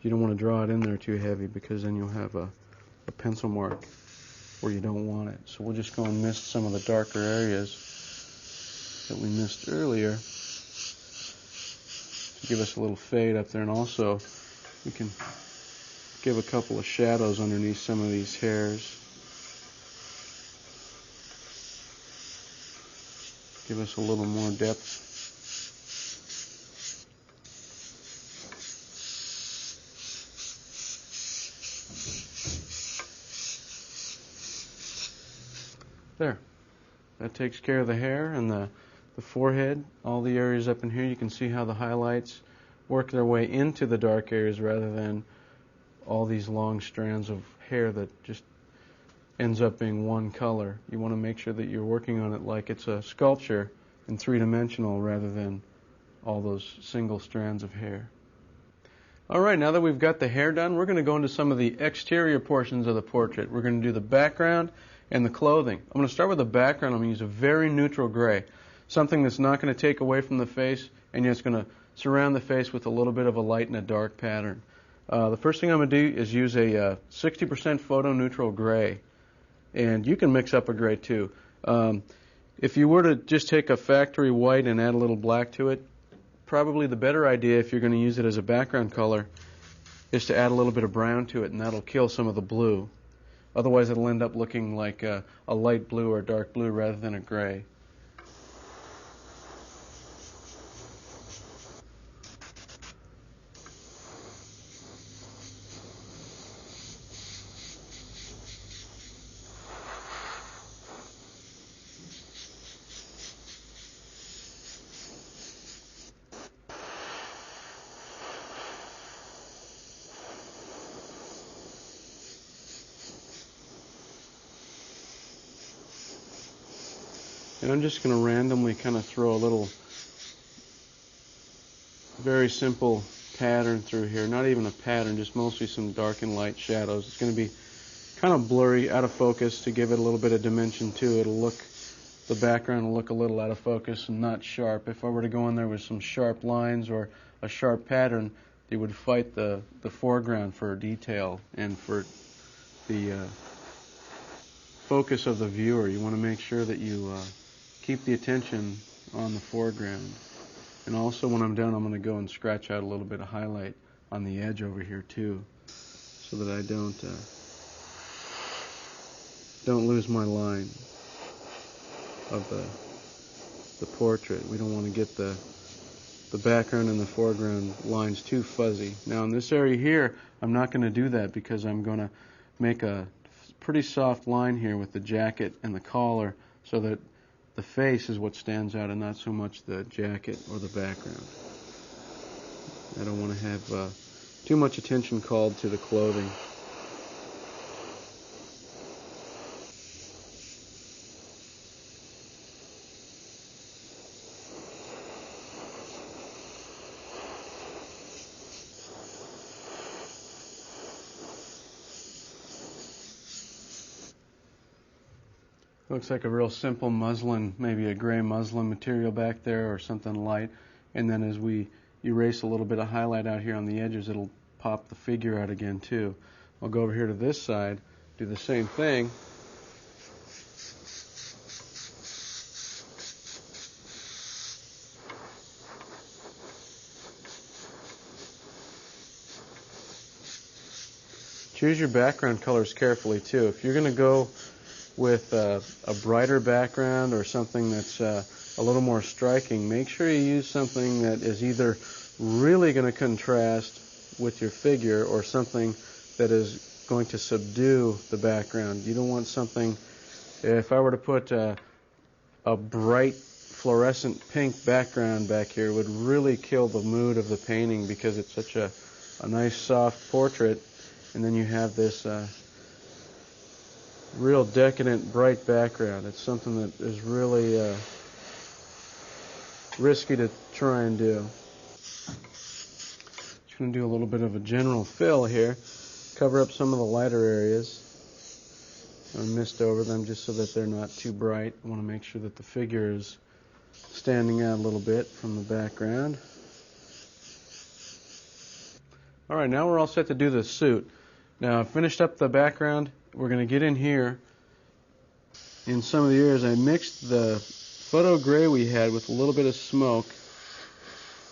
You don't want to draw it in there too heavy because then you'll have a pencil mark where you don't want it. So we'll just go and mist some of the darker areas that we missed earlier to give us a little fade up there, and also we can give a couple of shadows underneath some of these hairs. Give us a little more depth. There. That takes care of the hair and the forehead. All the areas up in here, you can see how the highlights work their way into the dark areas rather than all these long strands of hair that just ends up being one color. You want to make sure that you're working on it like it's a sculpture in three-dimensional rather than all those single strands of hair. Alright, now that we've got the hair done, we're going to go into some of the exterior portions of the portrait. We're going to do the background and the clothing. I'm going to start with the background. I'm going to use a very neutral gray, something that's not going to take away from the face, and yet it's going to surround the face with a little bit of a light and a dark pattern. The first thing I'm going to do is use a 60% photo neutral gray, and you can mix up a gray too. If you were to just take a factory white and add a little black to it, probably the better idea if you're going to use it as a background color is to add a little bit of brown to it, and that'll kill some of the blue. Otherwise it'll end up looking like a light blue or dark blue rather than a gray. And I'm just going to randomly kind of throw a little very simple pattern through here. Not even a pattern, just mostly some dark and light shadows. It's going to be kind of blurry, out of focus, to give it a little bit of dimension too. The background will look a little out of focus and not sharp. If I were to go in there with some sharp lines or a sharp pattern, they would fight the foreground for detail and for the focus of the viewer. You want to make sure that you keep the attention on the foreground. And also when I'm done, I'm going to go and scratch out a little bit of highlight on the edge over here too, so that I don't lose my line of the portrait. We don't want to get the background and the foreground lines too fuzzy. Now in this area here, I'm not going to do that because I'm going to make a pretty soft line here with the jacket and the collar so that the face is what stands out and not so much the jacket or the background. I don't want to have too much attention called to the clothing. Looks like a real simple muslin, maybe a gray muslin material back there or something light. And then as we erase a little bit of highlight out here on the edges, it'll pop the figure out again too. I'll go over here to this side, do the same thing. Choose your background colors carefully too. If you're going to go with a brighter background or something that's a little more striking, make sure you use something that is either really going to contrast with your figure or something that is going to subdue the background. You don't want something, if I were to put a bright fluorescent pink background back here, it would really kill the mood of the painting because it's such a nice soft portrait, and then you have this real decadent, bright background. It's something that is really risky to try and do. going to do a little bit of a general fill here, cover up some of the lighter areas. I mist over them just so that they're not too bright. I want to make sure that the figure is standing out a little bit from the background. Alright, now we're all set to do the suit. Now I've finished up the background. We're going to get in here. In some of the areas I mixed the photo gray we had with a little bit of smoke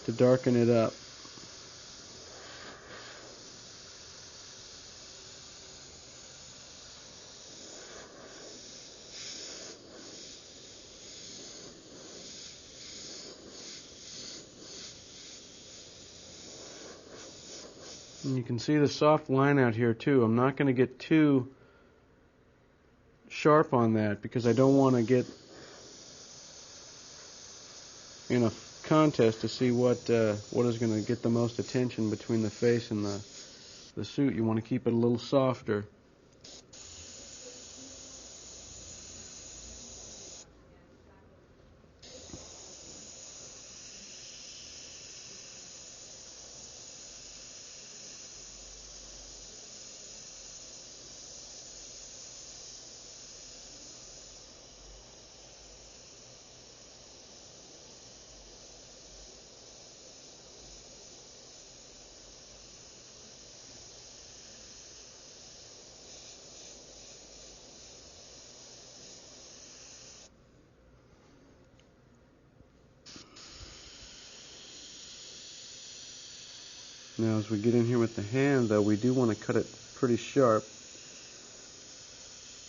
to darken it up. And you can see the soft line out here too. I'm not going to get too sharp on that because I don't want to get in a contest to see what is going to get the most attention between the face and the suit. You want to keep it a little softer. Now as we get in here with the hand, though, we do want to cut it pretty sharp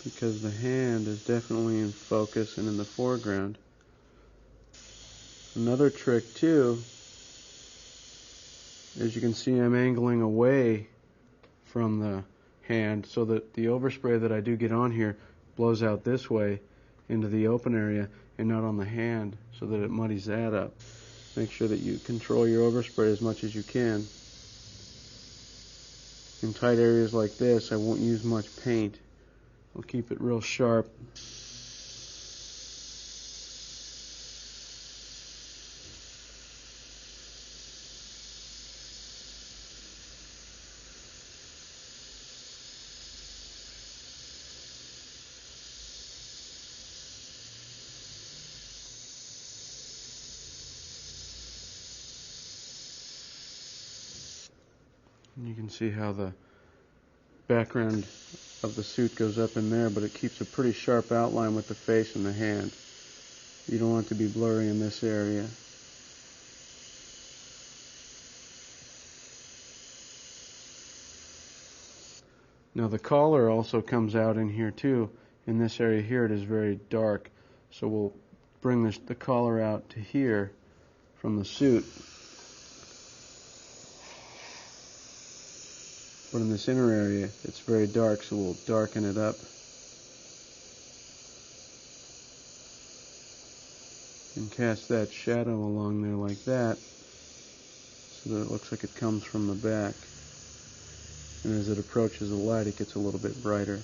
because the hand is definitely in focus and in the foreground. Another trick too, as you can see, I'm angling away from the hand so that the overspray that I do get on here blows out this way into the open area and not on the hand, so that it muddies that up. Make sure that you control your overspray as much as you can. In tight areas like this, I won't use much paint. I'll keep it real sharp. And you can see how the background of the suit goes up in there, but it keeps a pretty sharp outline with the face and the hand. You don't want it to be blurry in this area. Now the collar also comes out in here too. In this area here it is very dark, so we'll bring the collar out to here from the suit. But in this inner area, it's very dark, so we'll darken it up. And cast that shadow along there like that, so that it looks like it comes from the back. And as it approaches the light, it gets a little bit brighter.